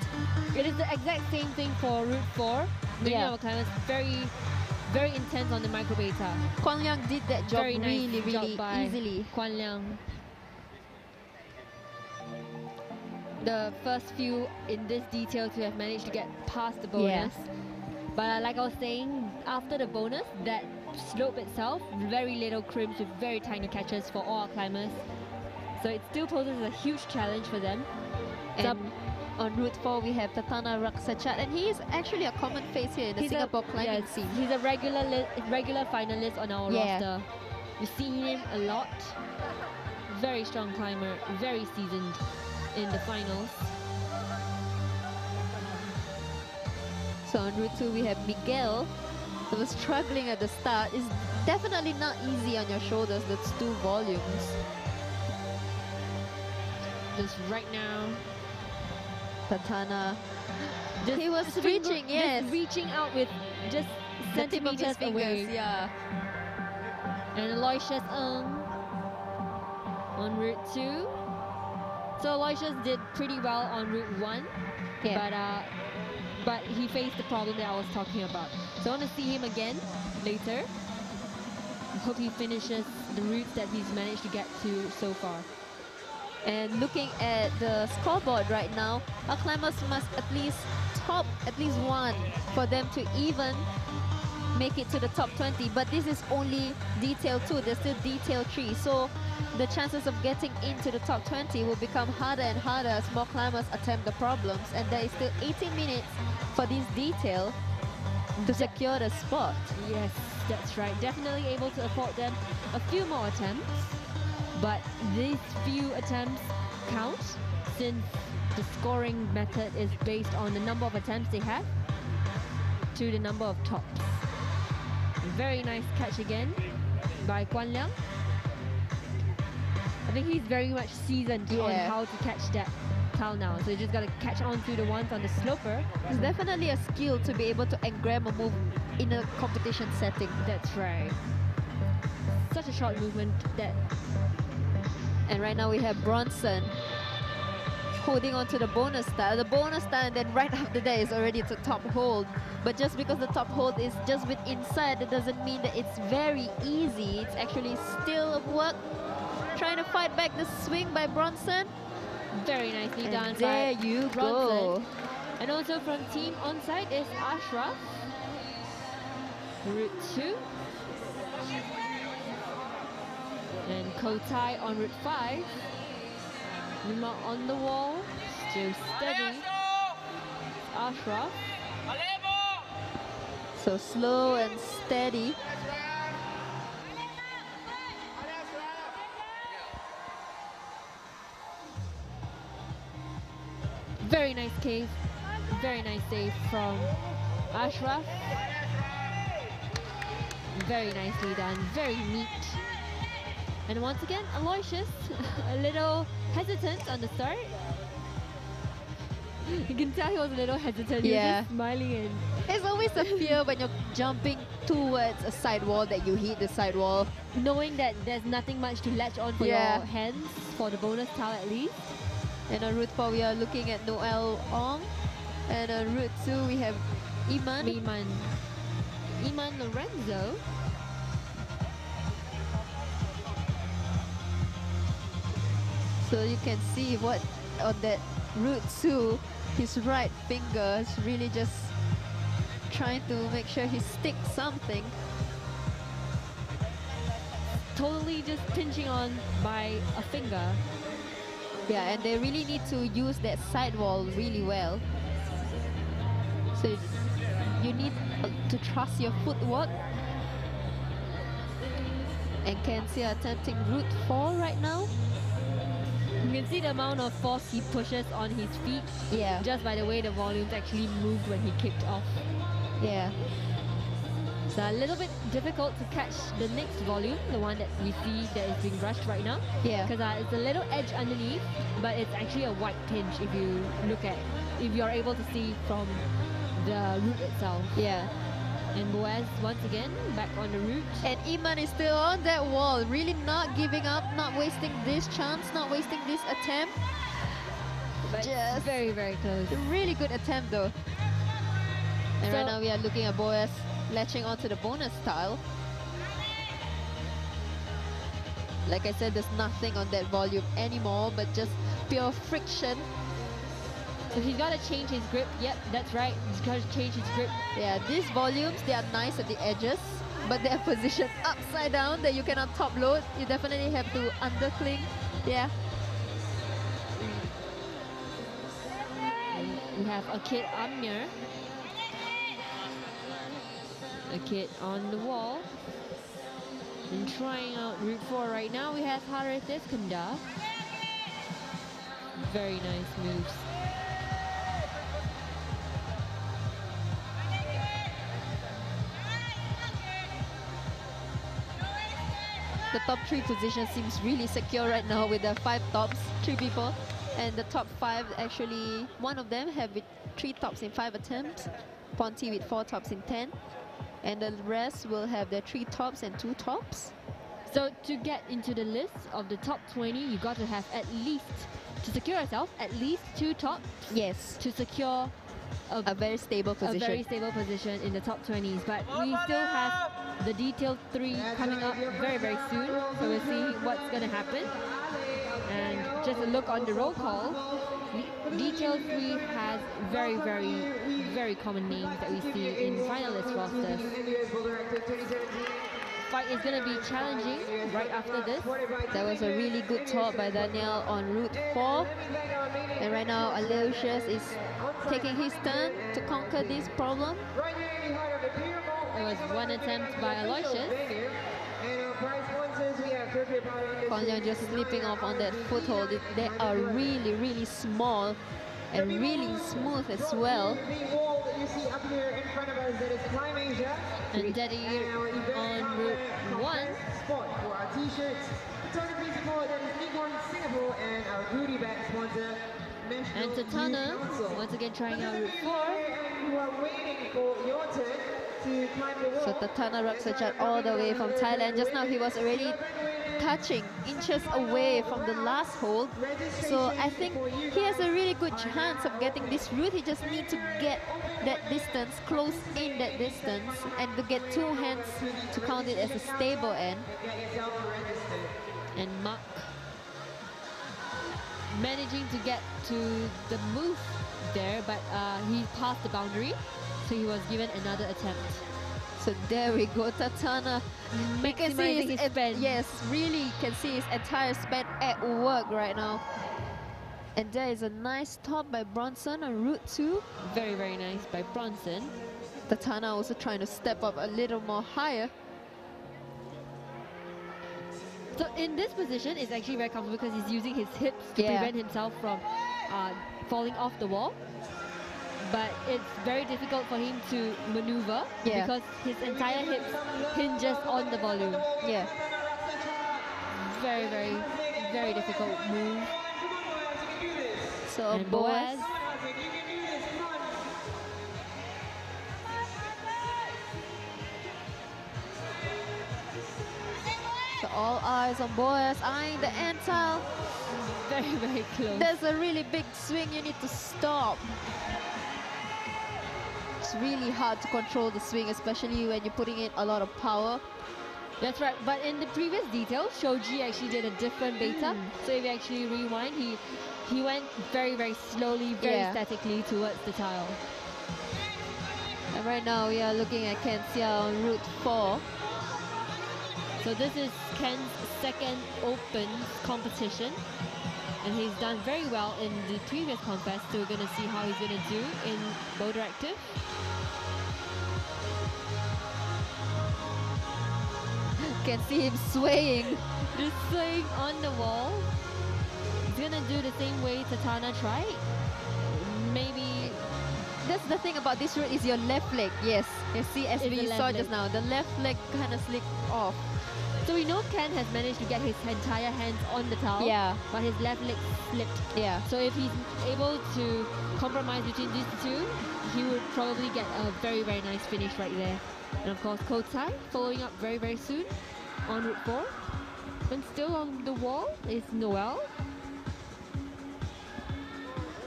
It is the exact same thing for route 4. Many of our climbers very intense on the micro beta. Kuan Liang did that job Very nice really job by easily. Kuan Liang. The first few in this detail to have managed to get past the bonus. But like I was saying, after the bonus, that slope itself, very little crimps with very tiny catches for all our climbers. So it still poses a huge challenge for them. And on route 4 we have Tatana Raksachat, and he is actually a common face here in the Singapore climbing scene. He's a regular finalist on our roster. We've seen him a lot. Very strong climber, very seasoned in the finals. So on route 2 we have Miguel, who was struggling at the start. It's definitely not easy on your shoulders, that's 2 volumes. Just right now, Tatana, he was reaching, just reaching out with just the tip of his centimeters away. fingers, yeah. And Aloysius on route 2. So Aloysius did pretty well on route 1, but he faced the problem that I was talking about. So I want to see him again later. I hope he finishes the routes that he's managed to get to so far. And looking at the scoreboard right now, our climbers must at least top at least 1 for them to even make it to the top 20. But this is only detail 2, there's still detail 3. So the chances of getting into the top 20 will become harder and harder as more climbers attempt the problems. And there is still 18 minutes for this detail to secure the spot. Yes, that's right. Definitely able to afford them a few more attempts. But these few attempts count since the scoring method is based on the number of attempts they have to the number of tops. Very nice catch again by Kuan Liang. I think he's very much seasoned on how to catch that towel now. So you just gotta catch on to the ones on the sloper. It's definitely a skill to be able to engram a move in a competition setting. That's right. Such a short movement that. And right now we have Bronson holding on to the bonus star. The bonus star, and then right after that is already the top hold. But just because the top hold is just with inside, that doesn't mean that it's very easy. It's actually still work. Trying to fight back the swing by Bronson. Very nicely done. There you go. And also from Team Onsite is Ashraf. Route 2. And Kotai on route 5. Numa on the wall, still steady. Ashraf. So slow and steady. Very nice cave. Very nice save from Ashraf. Very nicely done. Very neat. And once again, Aloysius, a little hesitant on the start. You can tell he was a little hesitant. He was Yeah. just smiling and It's always a fear when you're jumping towards a sidewall that you hit the sidewall. knowing that there's nothing much to latch on for Yeah. your hands, for the bonus tile at least. And on route 4 we are looking at Noel Ong. And on route 2 we have Iman. Iman Lorenzo. So you can see what on that route 2, his right finger is really just trying to make sure he sticks something. Totally just pinching on by a finger. Yeah, and they really need to use that sidewall really well. So you need to trust your footwork. And Kenzie attempting route 4 right now. You can see the amount of force he pushes on his feet Yeah, just by the way the volumes actually moved when he kicked off. yeah. So a little bit difficult to catch the next volume, the one that we see that is being rushed right now. Yeah. Because it's a little edge underneath, but it's actually a white tinge if you look at, if you're able to see from the route itself. Yeah. And Boaz once again back on the route. And Iman is still on that wall, really not giving up, not wasting this chance, not wasting this attempt. But Just very, very close. a really good attempt though. And right So- now we are looking at Boaz latching onto the bonus tile. Like I said, there's nothing on that volume anymore, but just pure friction. So he's got to change his grip. Yep, that's right. He's got to change his grip. Yeah, these volumes, they are nice at the edges, but they are positioned upside down that you cannot top load. You definitely have to undercling. Yeah. We have a kid Amir. A kid on the wall. And trying out route 4 right now, we have Harith Iskandar. Very nice moves. The top 3 position seems really secure right now with the 5 tops, 3 people. And the top 5, actually, one of them have with 3 tops in 5 attempts. Ponti with 4 tops in 10. And the rest will have their 3 tops and 2 tops. So to get into the list of the top 20, you got to have at least, to secure yourself, at least 2 tops Yes, to secure a very stable a position. very stable position in the top 20s. But we still have the detailed 3 coming up very, very soon. So we'll see what's going to happen. And just a look on the roll call. Detail 3 has very, very, very common names that we see in finalist rosters. Fight is going to be challenging right after this. That was a really good top by Daniel on route 4. And right now, Aloysius is taking his turn to conquer this problem. There was one attempt by Aloysius. Kwang Leong just slipping off on that foothold. They are really, really small and really smooth as well. And Daddy on route 1. And Tatana once again trying out route 4. So Tatana Raksachat all the way from Thailand. Just now he was already touching inches away from the last hold. So I think he has a really good chance of getting this route. He just needs to get that distance, close in that distance, and to get 2 hands to count it as a stable end. And Mark managing to get to the move there, but he passed the boundary, so he was given another attempt. So there we go, Tatana. We can see Maximizing his span. yes, really can see his entire span at work right now. And there is a nice top by Bronson on route 2. Very, very nice by Bronson. Tatana also trying to step up a little more higher. So in this position, it's actually very comfortable because he's using his hips to Yeah. prevent himself from falling off the wall. But it's very difficult for him to maneuver Yeah. because his entire hips hinges on the volume. Yeah. Very, very, very difficult move. So And Boaz Boaz All eyes on Boaz, eyeing the end tile. Very, very close. There's a really big swing you need to stop. It's really hard to control the swing, especially when you're putting in a lot of power. That's right, but in the previous detail, Shoji actually did a different beta. So if you actually rewind, he went very, very slowly, very statically towards the tile. And right now we are looking at Ken Xia on route 4. So this is Ken's second open competition. And he's done very well in the previous contest, so we're going to see how he's going to do in Boulderactive. Can see him swaying. Just swaying on the wall. He's going to do the same way Tatana tried. Maybe... That's the thing about this route is your left leg. Yes, you see as we saw just now, the left leg kind of slipped off. So we know Ken has managed to get his entire hands on the towel, but his left leg slipped. Yeah. So if he's able to compromise between these two, he would probably get a very, very nice finish right there. And of course, Kotai following up very, very soon on route 4. And still on the wall is Noel.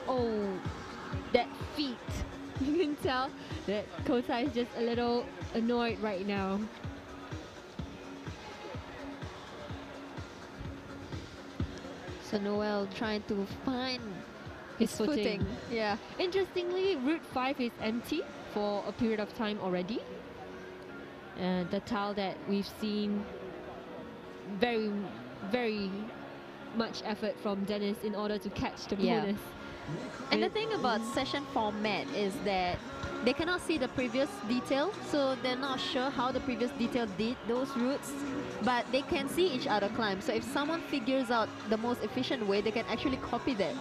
Oh, that feet. You can tell that Kotai is just a little annoyed right now. So Noel trying to find his footing. Yeah. Interestingly, route 5 is empty for a period of time already. And the tile that we've seen very, very much effort from Dennis in order to catch the bonus. And the thing about session format is that they cannot see the previous detail, so they're not sure how the previous detail did those routes, but they can see each other climb. So if someone figures out the most efficient way, they can actually copy that.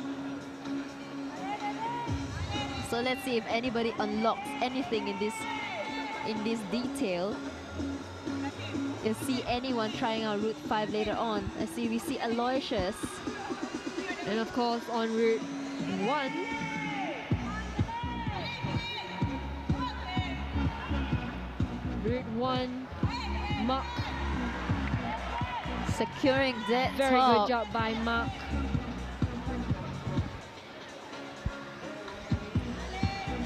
So let's see if anybody unlocks anything in this detail. You'll see anyone trying out route 5 later on. Let's see, we see Aloysius. And of course on route 1, route 1, Mark. Securing that very top. good job by Mark.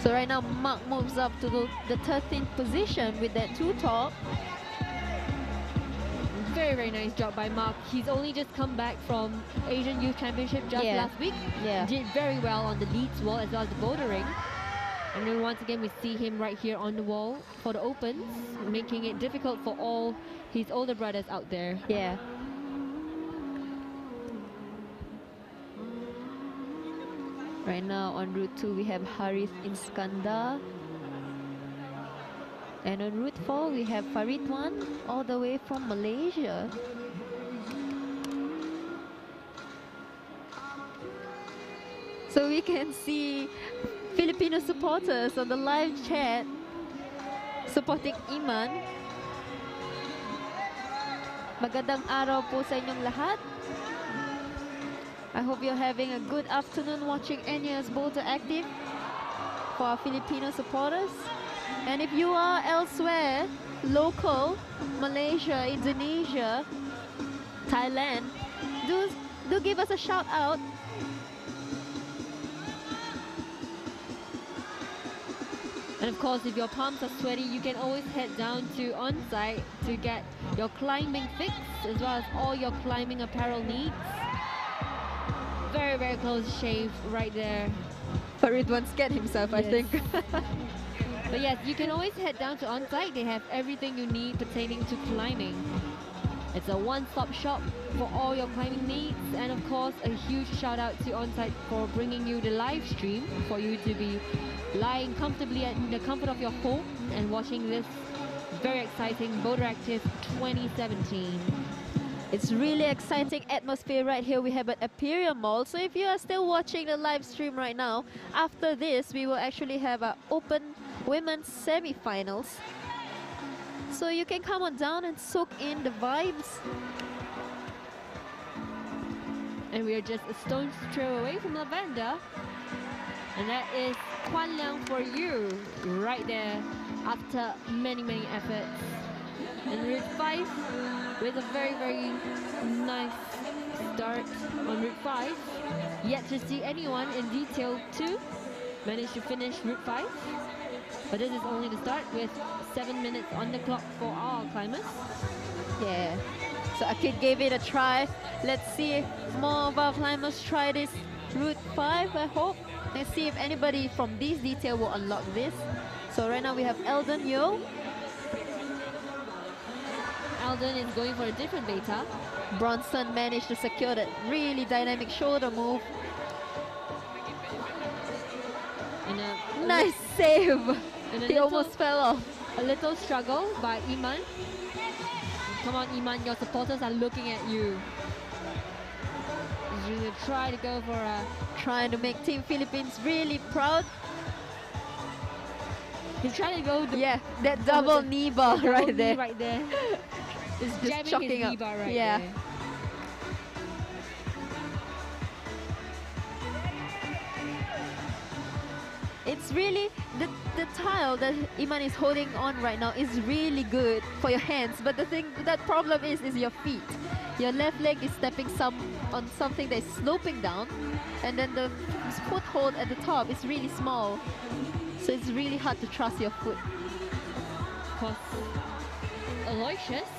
So right now Mark moves up to the 13th position with that 2 top. Very, very nice job by Mark. He's only just come back from Asian Youth Championship just last week. Did very well on the leads wall as well as the bouldering. And then once again we see him right here on the wall for the opens, making it difficult for all his older brothers out there. Yeah. Right now on route 2 we have Harith Iskandar. And on route 4 we have Faridwan all the way from Malaysia. So we can see Filipino supporters on the live chat supporting Iman. Magandang araw po sa inyong lahat. I hope you're having a good afternoon watching NUS Boulderactive for our Filipino supporters. And if you are elsewhere, local, Malaysia, Indonesia, Thailand, do give us a shout out. And of course, if your palms are sweaty, you can always head down to on-site to get your climbing fix as well as all your climbing apparel needs. Very, very close shave right there. Faridwan scared himself, I think. But yes, you can always head down to on-site. They have everything you need pertaining to climbing. It's a one-stop shop for all your climbing needs. And of course, a huge shout out to on-site for bringing you the live stream for you to be lying comfortably in the comfort of your home and watching this very exciting Boulderactive 2017. It's really exciting atmosphere right here we have at Imperial Mall. So if you are still watching the live stream right now, after this we will actually have an open women's semi-finals. So you can come on down and soak in the vibes. And we are just a stone's throw away from Lavender. And that is Kwan Liang for you right there after many, many efforts. And Route 5 with a very, very nice start on Route 5. Yet to see anyone in detail 2 manage to finish Route 5. But this is only the start with 7 minutes on the clock for our climbers. Yeah. So Akid gave it a try. Let's see if more of our climbers try this Route 5, I hope. Let's see if anybody from these detail will unlock this. So right now we have Eldon Yo. Eldon is going for a different beta. Bronson managed to secure that really dynamic shoulder move. Nice save! He almost fell off. A little struggle by Iman. Come on, Iman, your supporters are looking at you. He's going to try to go for a... Trying to make Team Philippines really proud. He's trying to go... Yeah, that double knee bar right there. Right there. It's just jamming shocking his up. knee bar right Yeah. there. It's really, the tile that Iman is holding on right now is really good for your hands, but the thing, that problem is your feet. Your left leg is stepping on something that is sloping down, and then the foothold at the top is really small. So it's really hard to trust your foot. Because Aloysius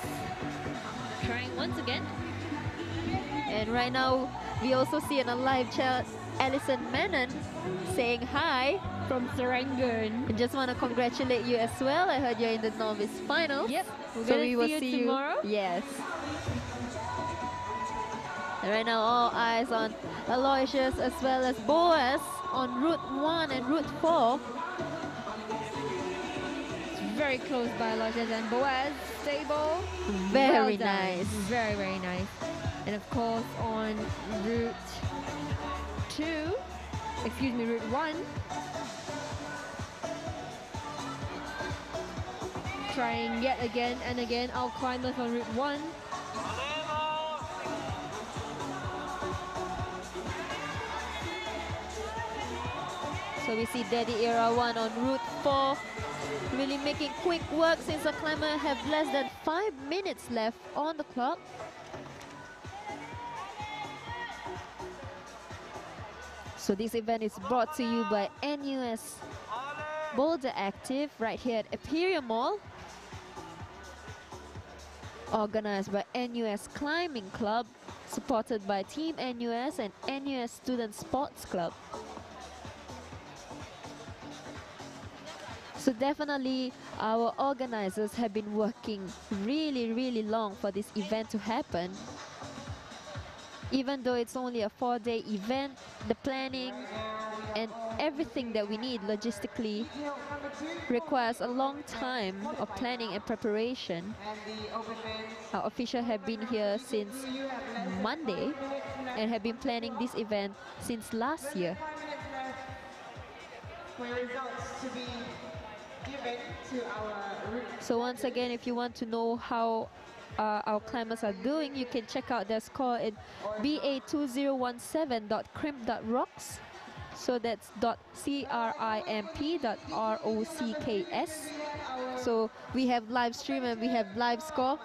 trying once again. And right now, we also see in a live chat, Alison Menon saying hi. From Serangoon. I just want to congratulate you as well. I heard you're in the novice finals. Yep. So we will see you tomorrow. Yes. And right now, all eyes on Aloysius as well as Boaz on Route 1 and Route 4. It's very close by Aloysius and Boaz. Stable. Very well done. nice. Very, very nice. And of course, on Route 1. Trying yet again and again, our climbers on Route 1. So we see Daddy Era 1 on Route 4. Really making quick work since the climber have less than 5 minutes left on the clock. So this event is brought to you by NUS Boulderactive right here at Imperial Mall. Organized by NUS Climbing Club, supported by Team NUS and NUS Student Sports Club. So definitely our organizers have been working really long for this event to happen. Even though it's only a 4-day event, the planning and everything that we need logistically requires a long time of planning and preparation. Our officials have been here since Monday and have been planning this event since last year. So once again, if you want to know how our climbers are doing, you can check out their score in ba2017.crimp.rocks. So that's .crimp.rocks. So we have live stream and we have live score.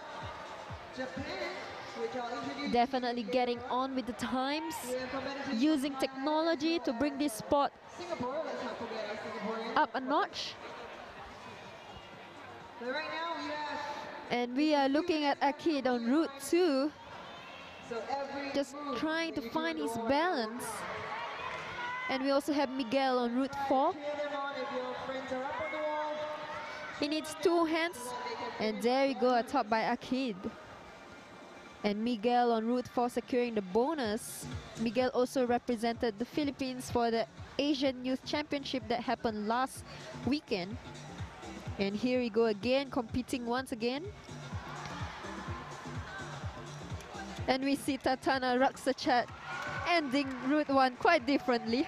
Definitely getting on with the times, using technology to bring this sport up a notch. And we are looking at Akid on Route 2, just trying to find his balance. And we also have Miguel on Route 4. He needs 2 hands, and there we go, atop by Akid. And Miguel on Route 4 securing the bonus. Miguel also represented the Philippines for the Asian Youth Championship that happened last weekend. And here we go again, competing once again. And we see Tatana Raksachat ending Route 1 quite differently.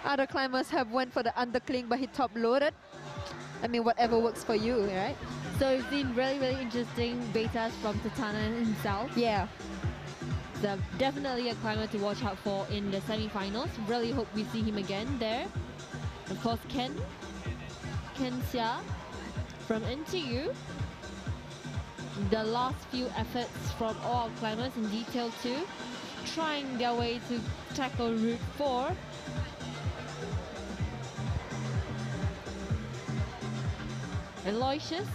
Other climbers have went for the undercling, but he top-loaded. I mean, whatever works for you, right? So we've seen really interesting betas from Tatana himself. Yeah. So definitely a climber to watch out for in the semi-finals. Really hope we see him again there. Of course, Ken Xia from NTU. the last few efforts from all climbers in detail 2, trying their way to tackle Route 4. Aloysius.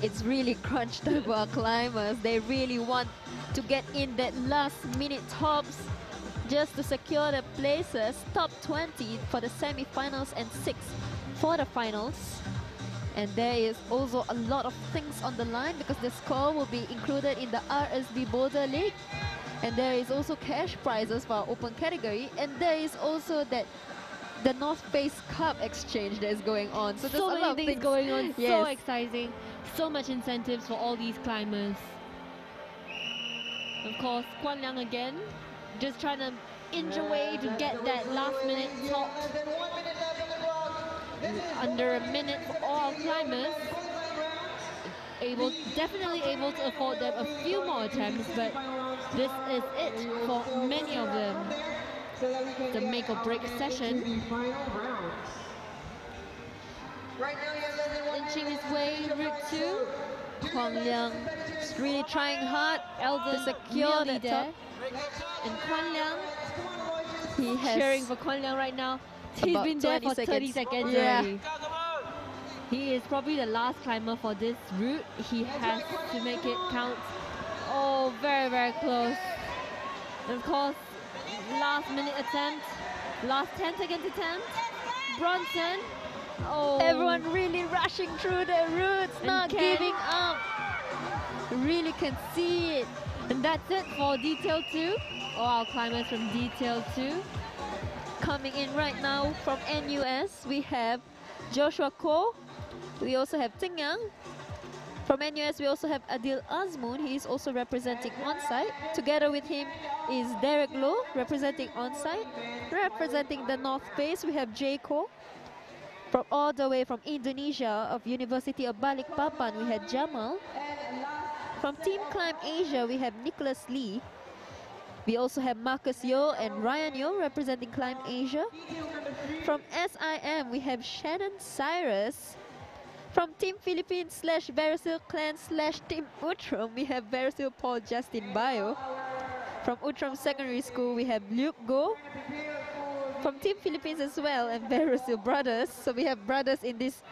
It's really crunch time for our climbers. They really want to get in that last minute tops just to secure the places, top 20 for the semi-finals and 6 for the finals. And there is also a lot of things on the line because the score will be included in the RSB Boulder League. And there is also cash prizes for our open category. And there is also that the North Face Cup exchange that is going on. So there's a lot of many things going on, so exciting. So much incentives for all these climbers. Of course, Kwan Liang again, just trying to inch away to get that last minute top. Under a minute for all climbers. Definitely able to afford them a few more attempts, but this is it for many of them. The make or break session. Inching his way Route 2. Kwan Liang is really trying hard to secure the top. And Kwan Liang, he has cheering for Kwan Liang right now. He's been there for 30 seconds already. He is probably the last climber for this route. He has to make it count. Oh, very, very close. And of course, last minute attempt, last 10-second attempt. Bronson. Oh, everyone really rushing through the routes, not giving up. Really can see it. And that's it for Detail 2. All our climbers from Detail 2. Coming in right now from NUS, we have Joshua Ko. We also have Ting Yang. From NUS, we also have Adil Azmoun. He is also representing onsite. Together with him is Derek Low, representing onsite. Representing the North Face, we have Jay Ko. From all the way from Indonesia, of University of Balikpapan, we had Jamal. From Team Climb Asia, we have Nicholas Lee. We also have Marcus Yo and Ryan Yo representing Climb Asia. From SIM, we have Shannon Cyrus. From Team Philippines / Verosil Clan / Team Utrum, we have Verosil Paul Justin Bayo. From Utrum Secondary School, we have Luke Go. From Team Philippines as well, and Verosil Brothers. So we have brothers in this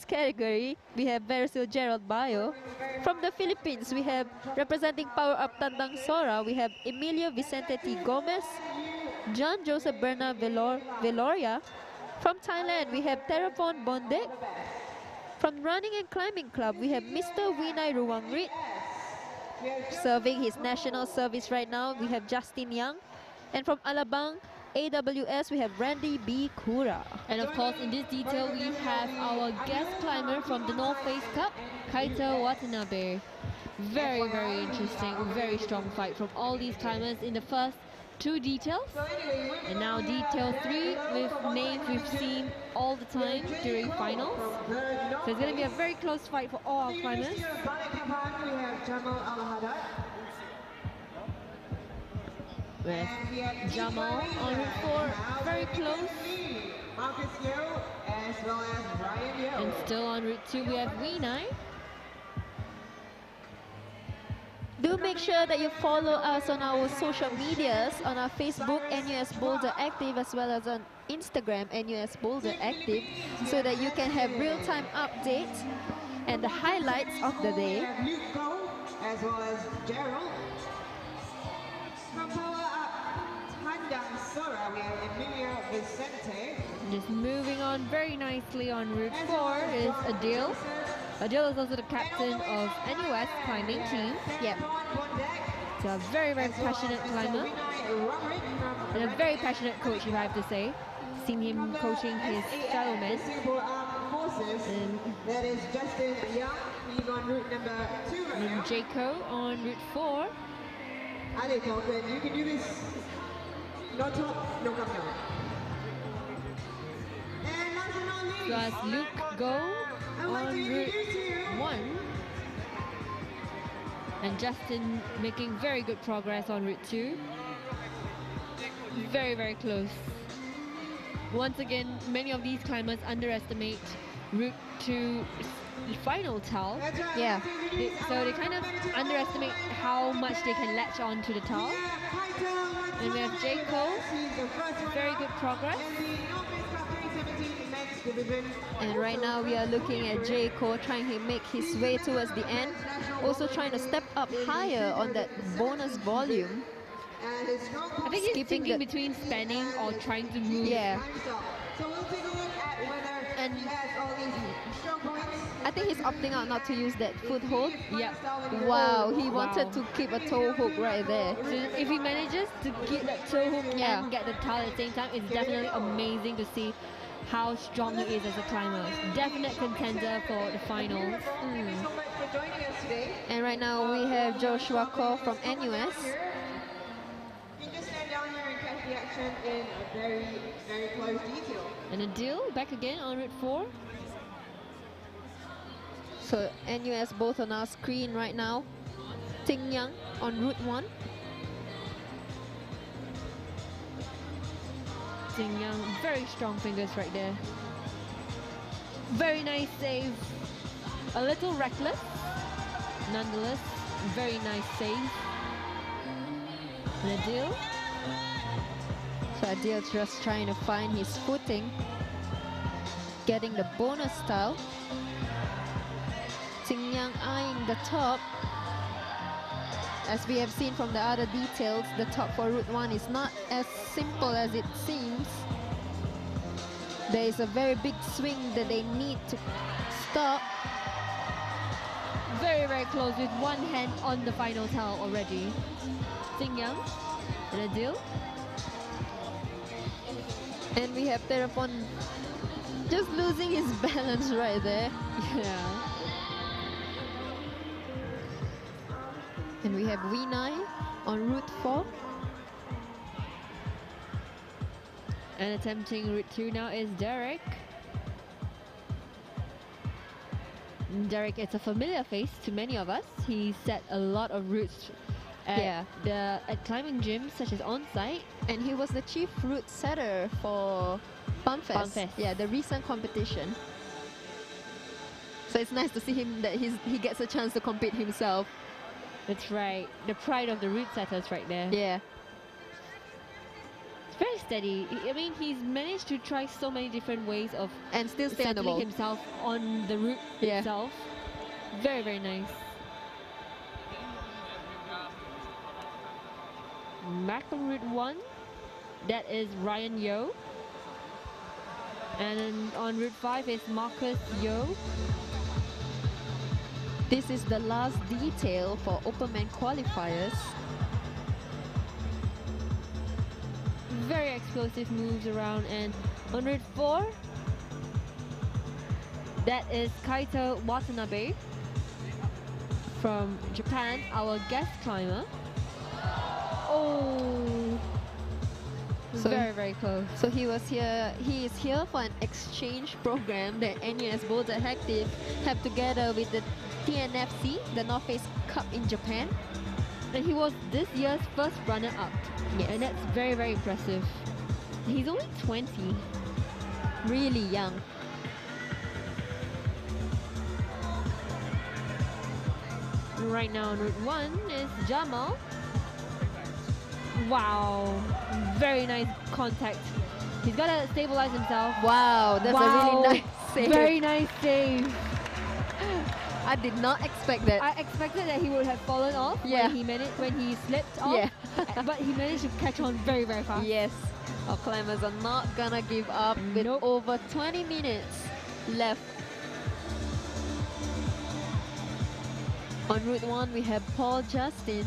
category. We have Verosil Gerald Bayo. From the Philippines, we have representing Power Up Tandang Sora, we have Emilio Vicente T. Gomez, John Joseph Berna Veloria. From Thailand, we have Terapon Bonde. From Running and Climbing Club, we have Mr. Winai Ruwangrit. Serving his national service right now, we have Justin Young. And from Alabang AWS, we have Randy B. Kura. And of course, in this detail, we have our guest climber from the North Face Cup, Kaito Watanabe. Very, very interesting, very strong fight from all these climbers in the first 2 details. And now detail 3 with names we've seen all the time during finals. So it's going to be a very close fight for all our climbers. With Jamal on Route 4, very close. And still on Route 2, we have Winai. Do make sure that you follow us on our social medias, on our Facebook, NUS Boulder Active, as well as on Instagram, NUS Boulder Active, so that you can have real-time updates and the highlights of the day. As well as Gerald. From Power Up Tandang Sora, we have Emilio Vicente. Just moving on very nicely on Route 4 is Adil. Adil is also the captain of NUS climbing team. Yep. So a very, very passionate climber. And a very passionate coach, if I have to say. Seen him coaching his fellow men. And that is Justin Young. He's on route number 2 right now. Jaco on Route 4. Ali Colton, you can do this. No top, no come down. And last but not least, So as Luke Go on Route 1. And Justin making very good progress on Route 2. Very, very close. Once again, many of these climbers underestimate route to final towel. Yeah. So they kind of underestimate how much they can latch on to the towel. And we have J. Cole, very good progress. And right now we are looking at J. Cole trying to make his way towards the end. Also trying to step up higher on that bonus volume. I think he's Skipping thinking the- between spanning or trying to move. Yeah. So we'll take a look at whether And he has all these strong points. I think he's opting out not to use that foothold. Yep. Wow, he Wow. wanted to keep a toe hook right there. So if he manages to keep that toe hook Yeah. and get the towel at the same time, it's definitely amazing to see how strong he is as a climber. Definite contender for the finals. Thank you so much for joining us today. And right now we have Joshua Ko from NUS. You can just stand down here and catch the action in a very, very close detail. And Adil back again on route 4. So NUS both on our screen right now. Ting Yang on route 1. Jing Yang, very strong fingers right there. Very nice save. A little reckless, nonetheless, very nice save. And Adil, So Adil just trying to find his footing. Getting the bonus style. Ting Yang eyeing the top. As we have seen from the other details, the top for route 1 is not as simple as it seems. There is a very big swing that they need to stop. very, very close with one hand on the final towel already. Jing Yang and Adil. And we have Therapon just losing his balance right there. Yeah. And we have Winai on route 4. And attempting route 2 now is Derek. Derek is a familiar face to many of us. He set a lot of routes at climbing gyms such as On-Site. And he was the chief route setter for Pumpfest. Pumpfest. Yeah, the recent competition. So it's nice to see him that he gets a chance to compete himself. That's right. The pride of the route setters right there. Yeah. It's very steady. I mean, he's managed to try so many different ways of And still stay on the settling ball. himself on the route Yeah. itself. Very, very nice. Back on route 1, that is Ryan Yo. And then on route 5 is Marcus Yo. This is the last detail for Openman qualifiers. Very explosive moves around. And on route 4, that is Kaito Watanabe from Japan, our guest climber. Oh, So- very, very close. So he is here for an exchange program that NUS Boulderactive have together with the TNFC, the North Face Cup in Japan. And he was this year's first runner-up. Yes. And that's very, very impressive. He's only 20. Really young. Right now on route 1 is Jamal. Wow, very nice contact. He's got to stabilize himself. Wow, that's a Wow. really nice save. Very nice save. I did not expect that. I expected that he would have fallen off Yeah. when he slipped off. Yeah. But he managed to catch on very, very fast. Yes, our climbers are not gonna give up with Nope. over 20 minutes left. On route 1, we have Paul Justin.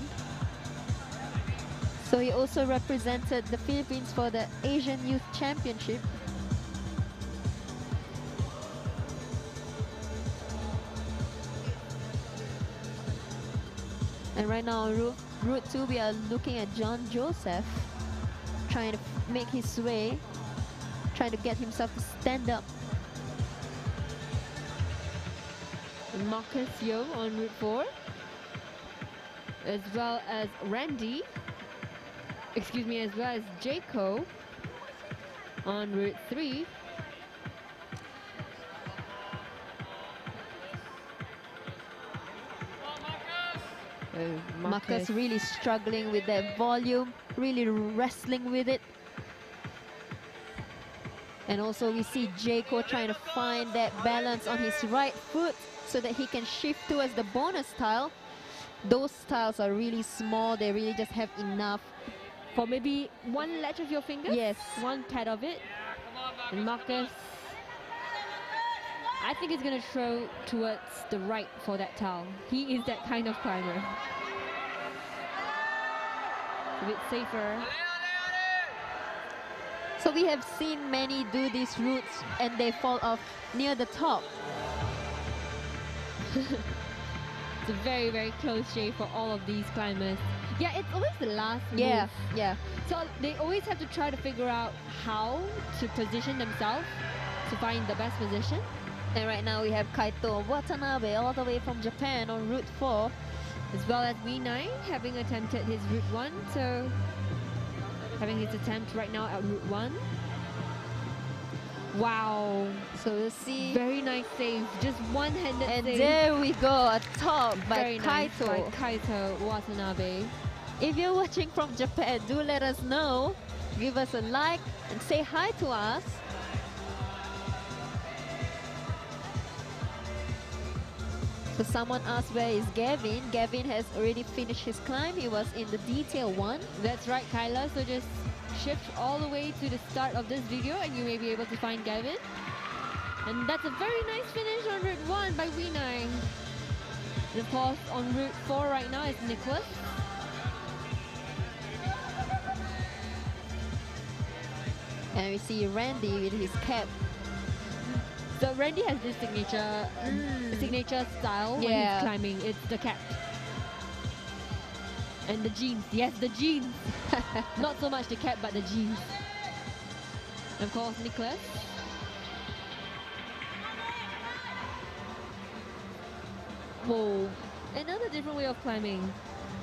So he also represented the Philippines for the Asian Youth Championship. And right now on route 2, we are looking at John Joseph trying to make his way, trying to get himself to stand up. Marcus Yo on route 4, as well as Randy, as well as Jaco on route 3. Marcus really struggling with that volume, really wrestling with it. And also we see Jaco trying to find that balance on his right foot so that he can shift towards the bonus tile. Those tiles are really small, they really just have enough. For maybe one latch of your finger? Yes. One pat of it. And Marcus, I think he's going to throw towards the right for that tile. He is that kind of climber. A bit safer. So we have seen many do these routes and they fall off near the top. It's a very, very close shave for all of these climbers. Yeah, it's always the last move. Yeah. So they always have to try to figure out how to position themselves to find the best position. And right now we have Kaito Watanabe all the way from Japan on Route 4. As well as V9 having attempted his Route 1. So having his attempt right now at Route 1. Wow. So we'll see. Very nice save. Just one-handed And save. there we go, a top by Very nice Kaito. by Kaito Watanabe. If you're watching from Japan, do let us know. Give us a like and say hi to us. So someone asked where is Gavin. Gavin has already finished his climb. He was in the detail 1. That's right, Kyla. So just shift all the way to the start of this video and you may be able to find Gavin. And that's a very nice finish on Route 1 by V9. And of course, on Route 4 right now is Nicholas. And we see Randy with his cap. So Randy has this signature style when he's climbing. It's the cap. And the jeans. Yes, the jeans. Not so much the cap, but the jeans. And of course, Nicholas. Whoa. Another different way of climbing.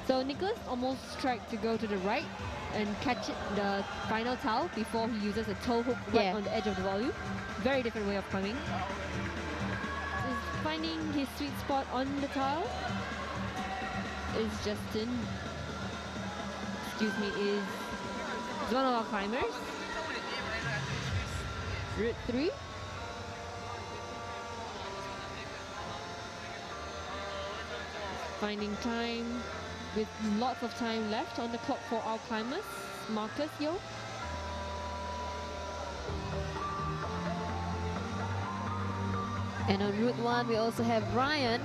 So Nicholas almost tried to go to the right and catch the final tile before he uses a toe hook right on the edge of the volume. Very different way of climbing. Is finding his sweet spot on the tile is Justin. Excuse me, is one of our climbers. Route 3. Finding time with lots of time left on the clock for our climbers. Marcus, yo. And on Route 1, we also have Ryan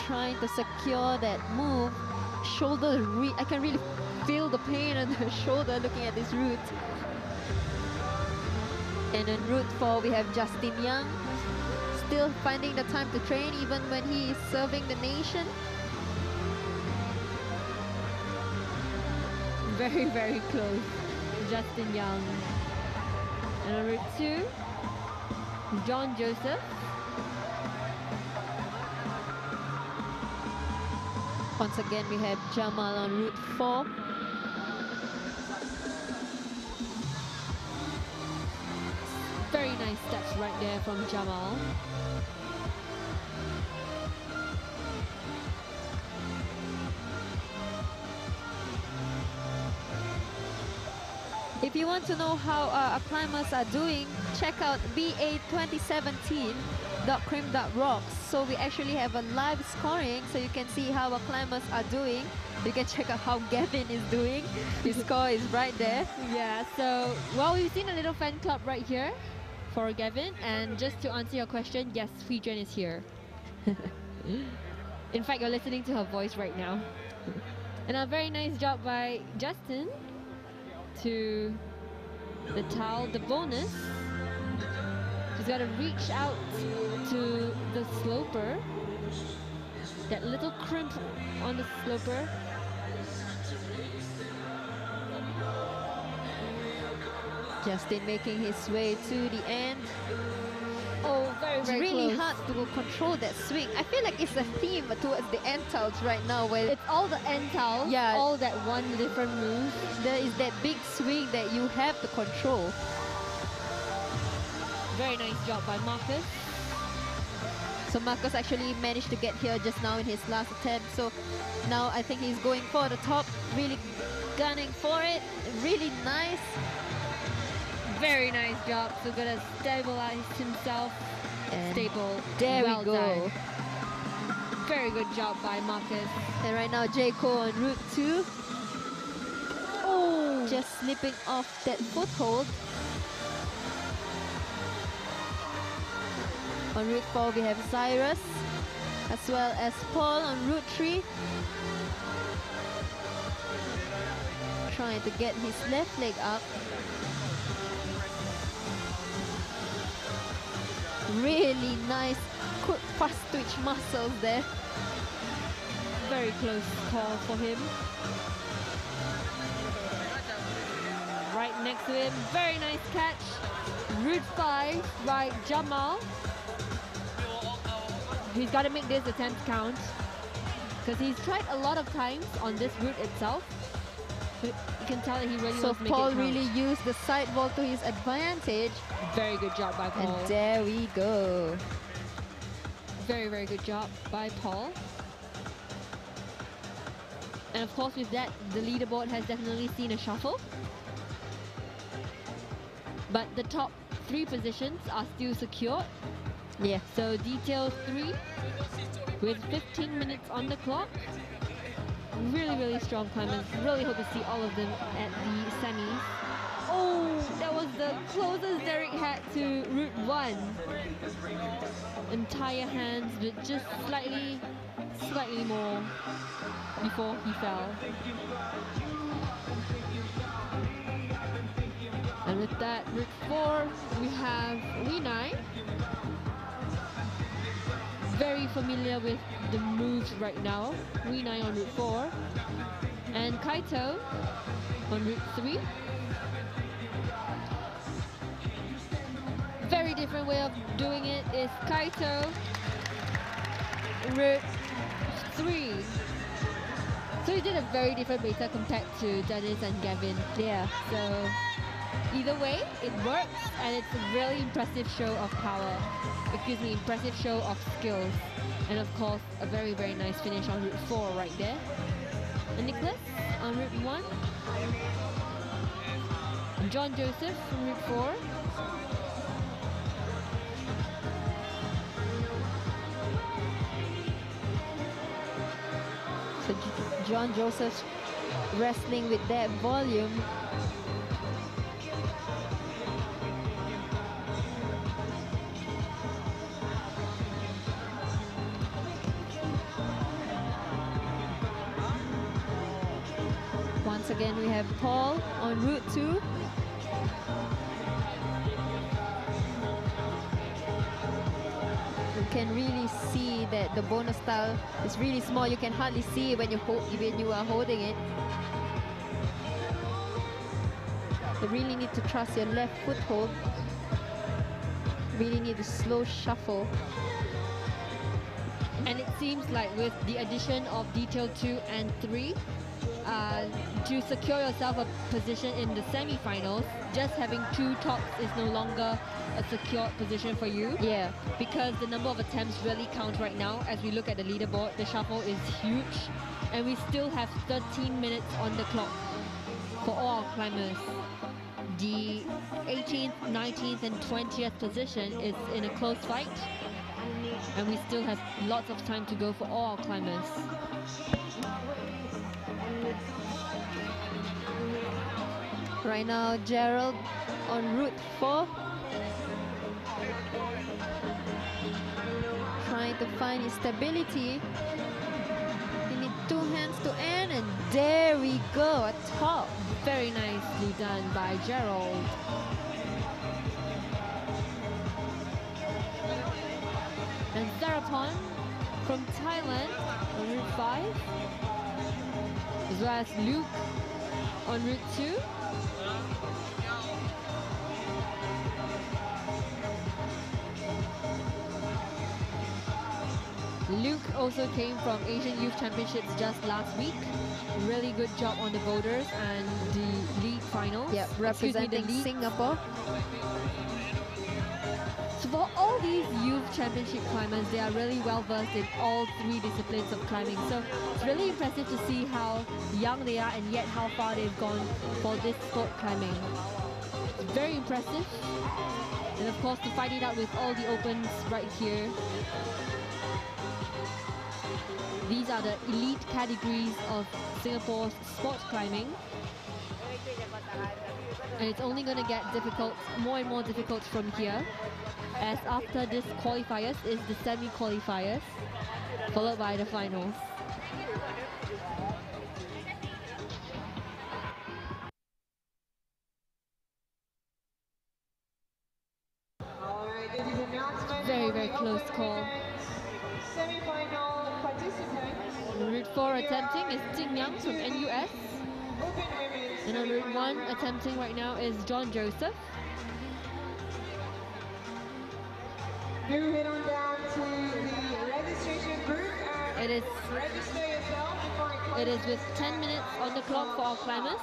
trying to secure that move. Shoulder, I can really feel the pain on the shoulder looking at this route. And on Route 4, we have Justin Young, still finding the time to train even when he is serving the nation. Very, very close. Justin Young. And on Route 2, John Joseph. Once again, we have Jamal on Route 4. Very nice steps right there from Jamal. If you want to know how our climbers are doing, check out BA2017.crim.rocks. So we actually have a live scoring, so you can see how our climbers are doing. You can check out how Gavin is doing. His score is right there. Yeah, so, well, we've seen a little fan club right here for Gavin. And just to answer your question, yes, Feijuan is here. In fact, you're listening to her voice right now. And a very nice job by Justin to the towel, the bonus. She's got to reach out to the sloper. That little crimp on the sloper. Justin making his way to the end. Oh, very, It's very really close. hard to control that swing. I feel like it's a theme towards the end tiles right now, where It's all the end towels, Yeah. all that one different move. there is that big swing that you have to control. Very nice job by Marcus. So Marcus actually managed to get here just now in his last attempt. So now I think he's going for the top, really gunning for it. Really nice. Very nice job. So gonna stabilize himself. And Stable. there Well we go. done. Very good job by Marcus. And right now Jayco on route 2. Oh, Just slipping off that foothold. On route 4 we have Cyrus, as well as Paul on route 3. Trying to get his left leg up. Really nice, quick, fast twitch muscles there. very close call for him. Right next to him, very nice catch. Route 5 by Jamal. He's got to make this attempt count because he's tried a lot of times on this route itself. But you can tell that he really So wants to make Paul it count. really used the side wall to his advantage. Very good job by Paul. And there we go. Very, very good job by Paul. And of course with that, the leaderboard has definitely seen a shuffle. But the top 3 positions are still secured. Yeah. So detail 3 with 15 minutes on the clock. Really, really strong climbers. Really hope to see all of them at the semis. Oh, that was the closest Derek had to Route 1. Entire hands, but just slightly more before he fell. And with that, Route 4, we have Winai. Very familiar with the moves right now. Winai on Route 4. And Kaito on Route 3. Very different way of doing it is Kaito, Route 3. So he did a very different beta compared to Dennis and Gavin. Yeah. So either way, it works and it's a really impressive show of power. Excuse me, impressive show of skills. And of course, a very, very nice finish on Route 4 right there. And Nicholas on Route 1. And John Joseph from Route 4. So John Joseph's wrestling with that volume. Once again, we have Paul on Route 2. You can really see that the bonus style is really small. You can hardly see it when you are holding it. You really need to trust your left foothold. Really need a slow shuffle. And it seems like with the addition of detail 2 and 3, to secure yourself a position in the semi-finals, just having 2 tops is no longer a secured position for you. Yeah. Because the number of attempts really count right now. As we look at the leaderboard, the shuffle is huge. And we still have 13 minutes on the clock for all our climbers. The 18th, 19th and 20th position is in a close fight. And we still have lots of time to go for all our climbers. Right now, Gerald on Route 4. Trying to find his stability. You need 2 hands to end, and there we go, at top. Very nicely done by Gerald. And Therapon from Thailand on Route 5. As well as Luke on Route 2. Luke also came from Asian Youth Championships just last week. Really good job on the boulders and the lead finals. Yep, representing the lead. Singapore. So for all these youth championship climbers, they are really well versed in all three disciplines of climbing. So it's really impressive to see how young they are and yet how far they've gone for this sport climbing. It's very impressive. And of course to fight it out with all the opens right here. These are the elite categories of Singapore's sport climbing. And it's only going to get difficult, more and more difficult from here. As after this qualifiers is the semi-qualifiers, followed by the finals. Very, very close call. Semi-final participants. Route 4 attempting is Jing Yang from NUS. And on Route 1 attempting right now is John Joseph. Do head on down to the registration booth and register yourself before It is with 10 minutes on the clock for our climbers.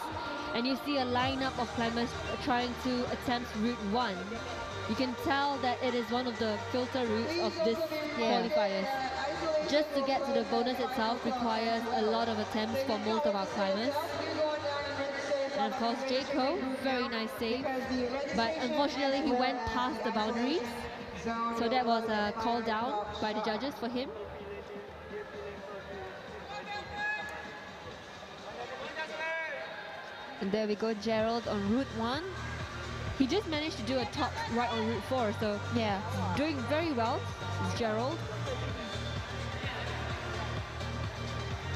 And you see a lineup of climbers trying to attempt Route 1. You can tell that it is one of the filter routes of this qualifiers. Just to get to the bonus itself requires a lot of attempts for most of our climbers. And of course Jaco, very nice save, but unfortunately he went past the boundaries, so that was a call down by the judges for him. And there we go, Gerald on Route 1. He just managed to do a top right on Route 4, so yeah, doing very well is Gerald.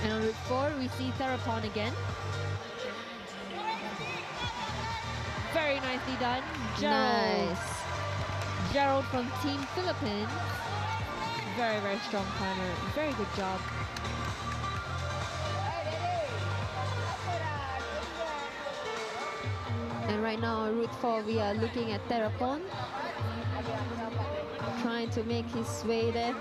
And on Route 4 we see Therapon again. Very nicely done, Gerald. Nice. Gerald from Team Philippines. Very, very strong climber. Very good job. And right now on Route 4 we are looking at Therapon, trying to make his way there.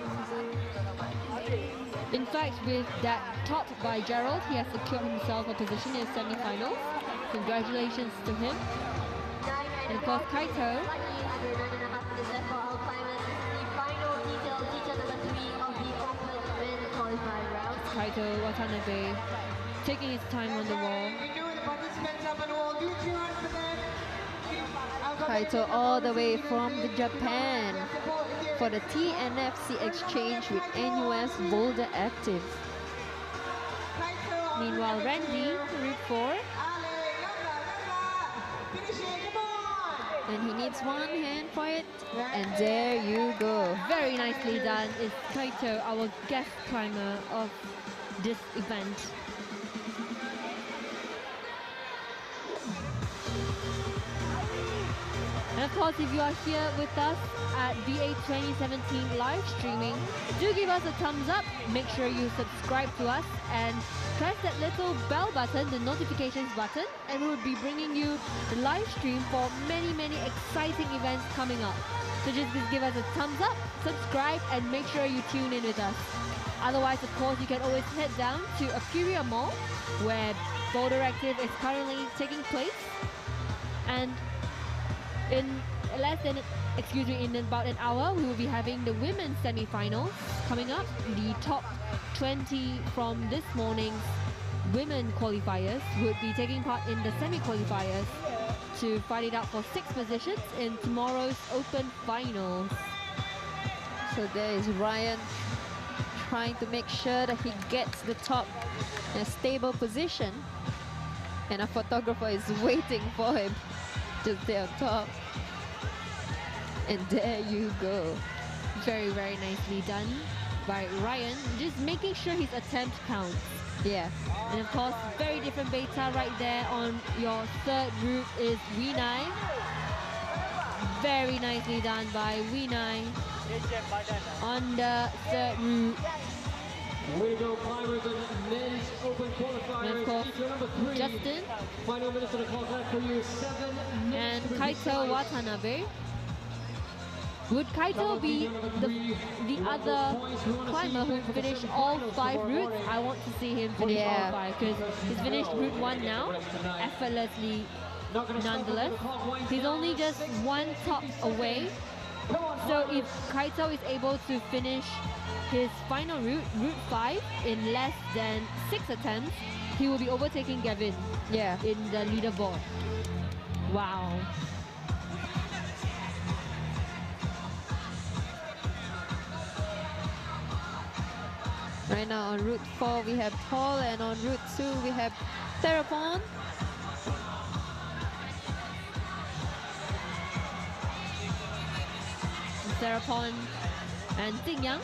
In fact, with that top by Gerald, he has secured himself a position in the semi-finals. Congratulations to him. And of course, Kaito. Kaito Watanabe taking his time on the wall. Kaito all the way from Japan for the TNFC exchange with NUS Boulderactive. Meanwhile, Randy, Route 4. And he needs one hand for it. And there you go. Very nicely done is Kaito, our guest climber of this event. And of course, if you are here with us at BA 2017 live streaming, do give us a thumbs up. Make sure you subscribe to us and press that little bell button, the notifications button, and we'll be bringing you the live stream for many, many exciting events coming up. So just give us a thumbs up, subscribe, and make sure you tune in with us. Otherwise, of course, you can always head down to Aperia Mall, where Boulderactive is currently taking place. And in about an hour, we will be having the women's semi-finals coming up. The top 20 from this morning's women qualifiers would be taking part in the semi-qualifiers to fight it out for 6 positions in tomorrow's open finals. So there is Ryan trying to make sure that he gets the top in a stable position. And a photographer is waiting for him to stay on top. And there you go. Very, very nicely done by Ryan. Just making sure his attempt counts. Yeah. And of course, very different beta right there on your third route is Winai. Very nicely done by Winai on the third route. Way to go, climbers and men's open qualifiers. And of course, number 3. Justin. Final minutes of the clock left for you. 7 minutes. And Kaito Watanabe. Would Kaito be the other climber who finished all 5 routes? I want to see him finish all 5 because he's finished route 1 now, effortlessly nonetheless. He's only just 1 top away. So if Kaito is able to finish his final route, route 5, in less than 6 attempts, he will be overtaking Gavin in the leaderboard. Wow. Right now on route 4 we have Paul, and on route 2 we have Therapon. Therapon and Jingyang.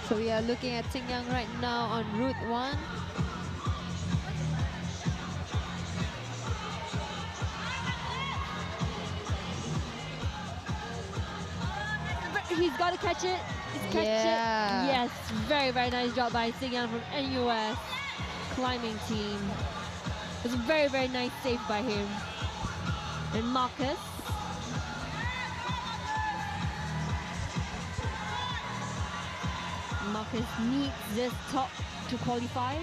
So we are looking at Jingyang right now on route 1. He's got to catch it. He's catch it. Yes, very, very nice job by Jingyang from NUS climbing team. It was a very, very nice save by him. And Marcus. Marcus needs this top to qualify.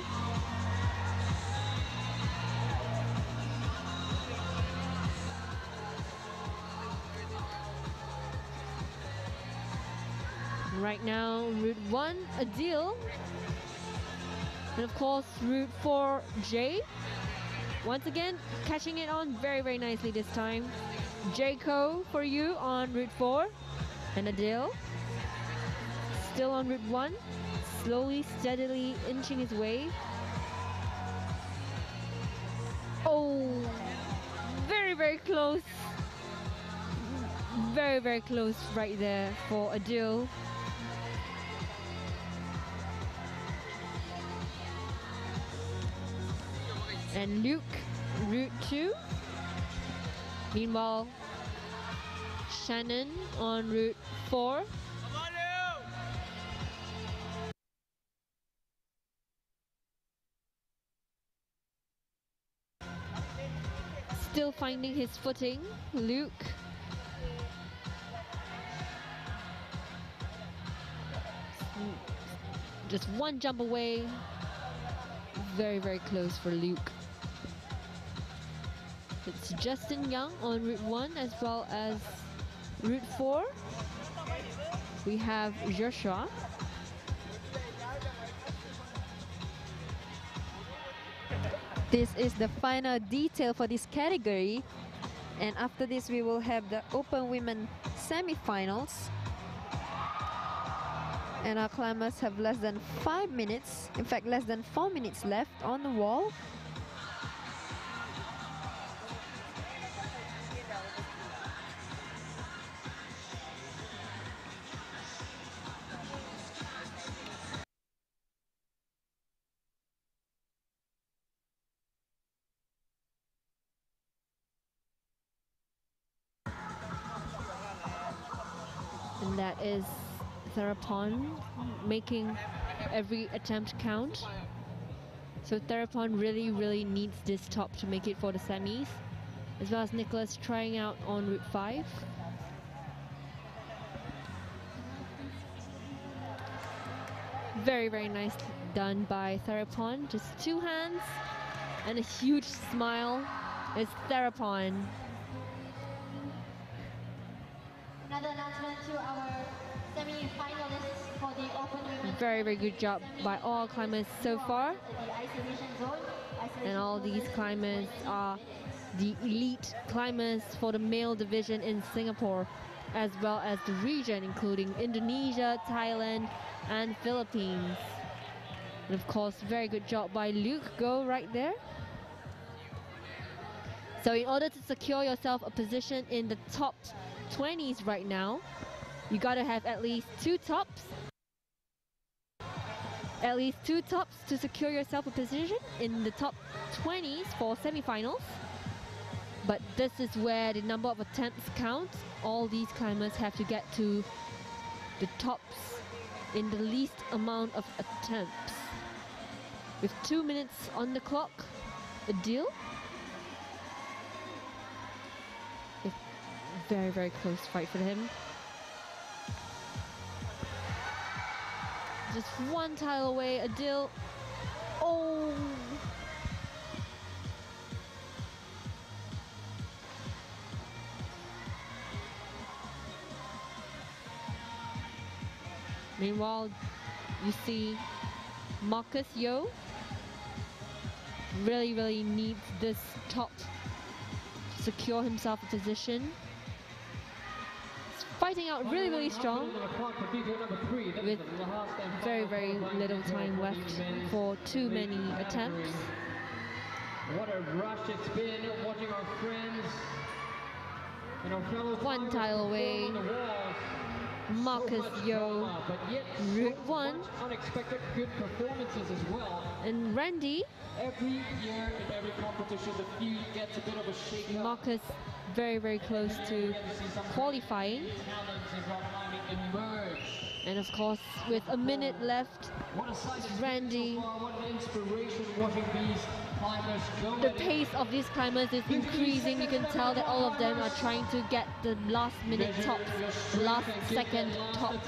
Right now, route 1, Adil. And of course, route 4, Jay. Once again, catching it on very, very nicely this time. Jayco for you on route 4. And Adil. Still on route 1. Slowly, steadily inching his way. Oh, very, very close. Very, very close right there for Adil. And Luke, route 2. Meanwhile, Shannon on route 4. Still finding his footing, Luke. Just 1 jump away. Very, very close for Luke. It's Justin Young on route 1 as well as route 4. We have Joshua. This is the final detail for this category, and after this we will have the open women semi-finals. And our climbers have less than 5 minutes, in fact less than 4 minutes left on the wall. And that is Therapon making every attempt count. So Therapon really, really needs this top to make it for the semis. As well as Nicholas trying out on route 5. Very, very nice done by Therapon. Just 2 hands and a huge smile. It's Therapon. Another announcement to our semi-finalists for the open women. Very, very good job by all climbers so far. And all these climbers are the elite climbers for the male division in Singapore, as well as the region, including Indonesia, Thailand, and Philippines. And of course, very good job by Luke Go right there. So in order to secure yourself a position in the top 20s right now, you gotta have at least 2 tops. At least 2 tops to secure yourself a position in the top 20s for semifinals. But this is where the number of attempts counts. All these climbers have to get to the tops in the least amount of attempts. With 2 minutes on the clock, Adil. It's very, very close fight for him. Just one tile away, Adil. Oh! Meanwhile, you see Marcus Yo really needs this top to secure himself a position. He's fighting out really strong with very little time left for too many attempts. What a rush it's been watching our friends and our fellow One tile away. Marcus Yo, Route 1. Unexpected good performances as well. And Randy. Every year in every competition, the field gets a bit of a shake. Marcus very close to qualifying. And of course, with a minute left, Randy. The pace of these climbers is increasing. You can tell that all of them are trying to get the last minute tops, last second tops.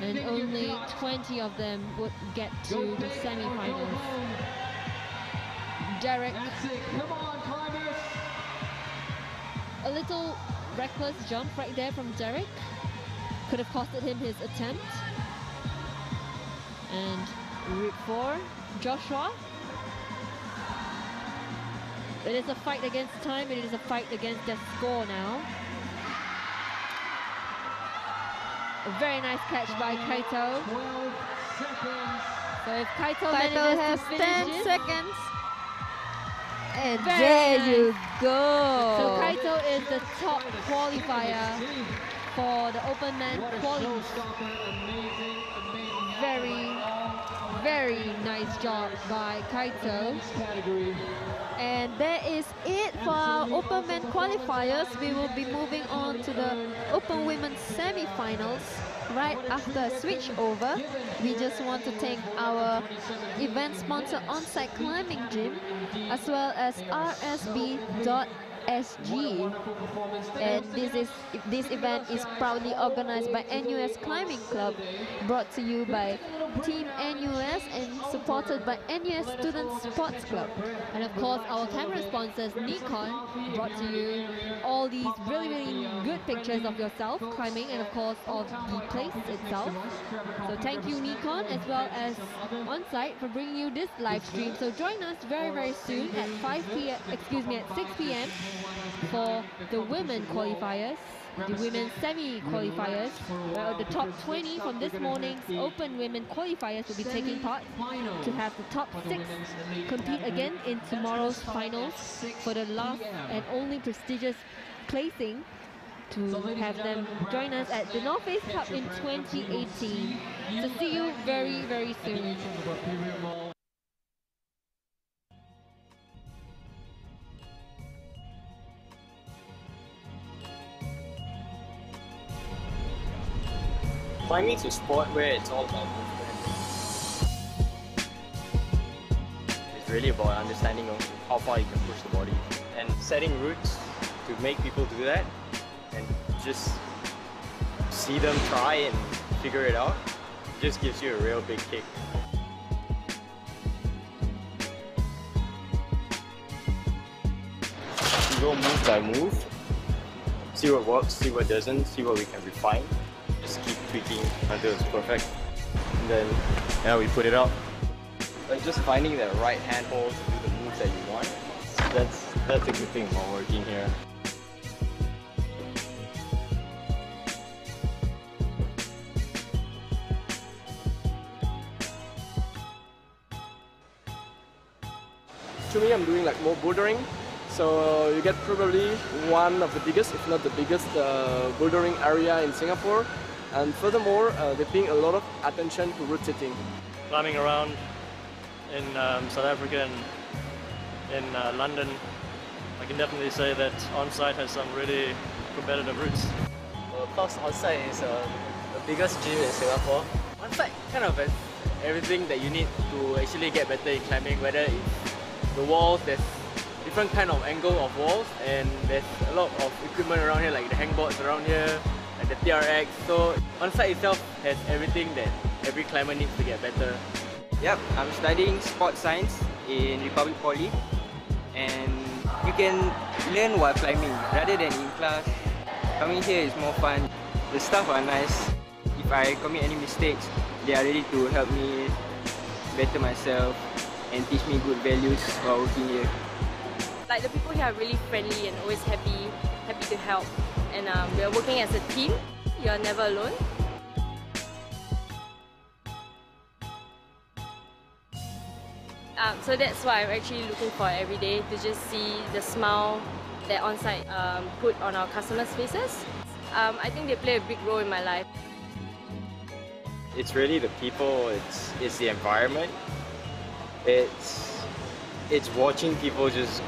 And only 20 of them would get to the semi-finals. Derek. A little reckless jump right there from Derek. Could have costed him his attempt. And Route 4, Joshua. It is a fight against time, it is a fight against their score now. A very nice catch by Kaito. 12 seconds. So if Kaito Kaito manages has to finish 10 this, seconds. And very there nice. you go. So Kaito is the top qualifier for the open man quali. Very nice job by Kaito. And that is it for our Open Men qualifiers. We will be moving on to the Open Women's semi-finals right after a switch over. We just want to thank our event sponsor On-Site Climbing Gym as well as rsb.sg. And this event is proudly organized by NUS Climbing Club, brought to you by Team NUS and supported by NUS Student Sports Club. And of course, our camera sponsors Nikon brought to you all these really good pictures of yourself climbing and of course of the place itself. So thank you Nikon as well as On-Site for bringing you this live stream. So join us very soon at 5 p.m. at 6 p.m. for the women qualifiers, the women's semi-qualifiers, where the top 20 from this morning's open women qualifiers will be taking part to have the top 6 compete again in tomorrow's finals for the last and only prestigious placing to have them join us at the North Face Cup in 2018. So see you very soon. Climbing is a sport where it's all about movement. It's really about understanding of how far you can push the body and setting routes to make people do that and just see them try and figure it out. It just gives you a real big kick. You go move by move, see what works, see what doesn't, see what we can refine. Just keep tweaking until it's perfect. And then we put it out. Like just finding that right handhold to do the moves that you want. That's a good thing about working here. To me, I'm doing like more bouldering. So you get probably one of the biggest, if not the biggest, bouldering area in Singapore. And furthermore, they're paying a lot of attention to route setting. Climbing around in South Africa and in London, I can definitely say that On-Site has some really competitive routes. Well, of course, On-Site is the biggest gym in Singapore. On-Site kind of has everything that you need to actually get better in climbing, whether it's the walls, there's different kind of angle of walls, and there's a lot of equipment around here, like the hangboards around here, like the TRX. So on-site itself has everything that every climber needs to get better. Yep, I'm studying sports science in Republic Poly, and you can learn while climbing rather than in class. Coming here is more fun. The staff are nice. If I commit any mistakes, they are ready to help me better myself and teach me good values while working here. Like the people here are really friendly and always happy to help. And we are working as a team. You are never alone. So that's why I'm actually looking for every day, to just see the smile that on-site put on our customers' faces. I think they play a big role in my life. It's really the people, it's the environment. It's watching people just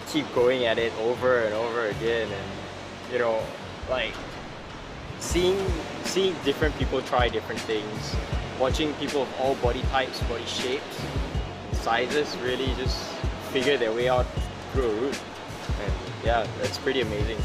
keep going at it over and over again, and you know, like seeing different people try different things, watching people of all body types, body shapes, sizes really just figure their way out through a route. And yeah, that's pretty amazing.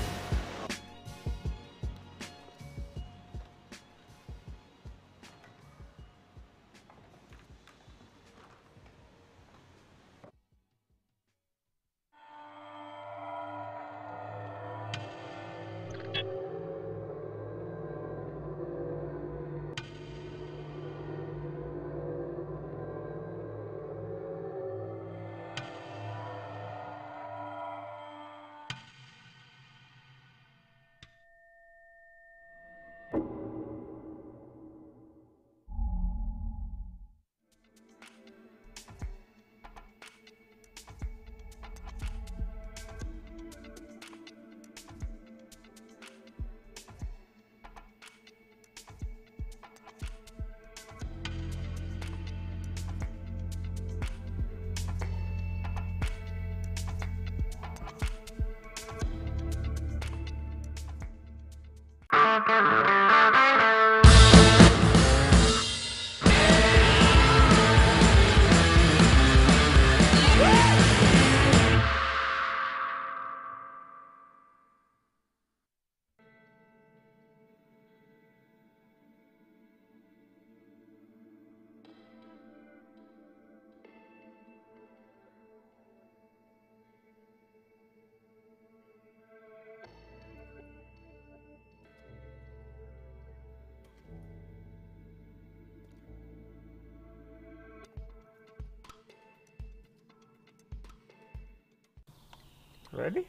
Ready?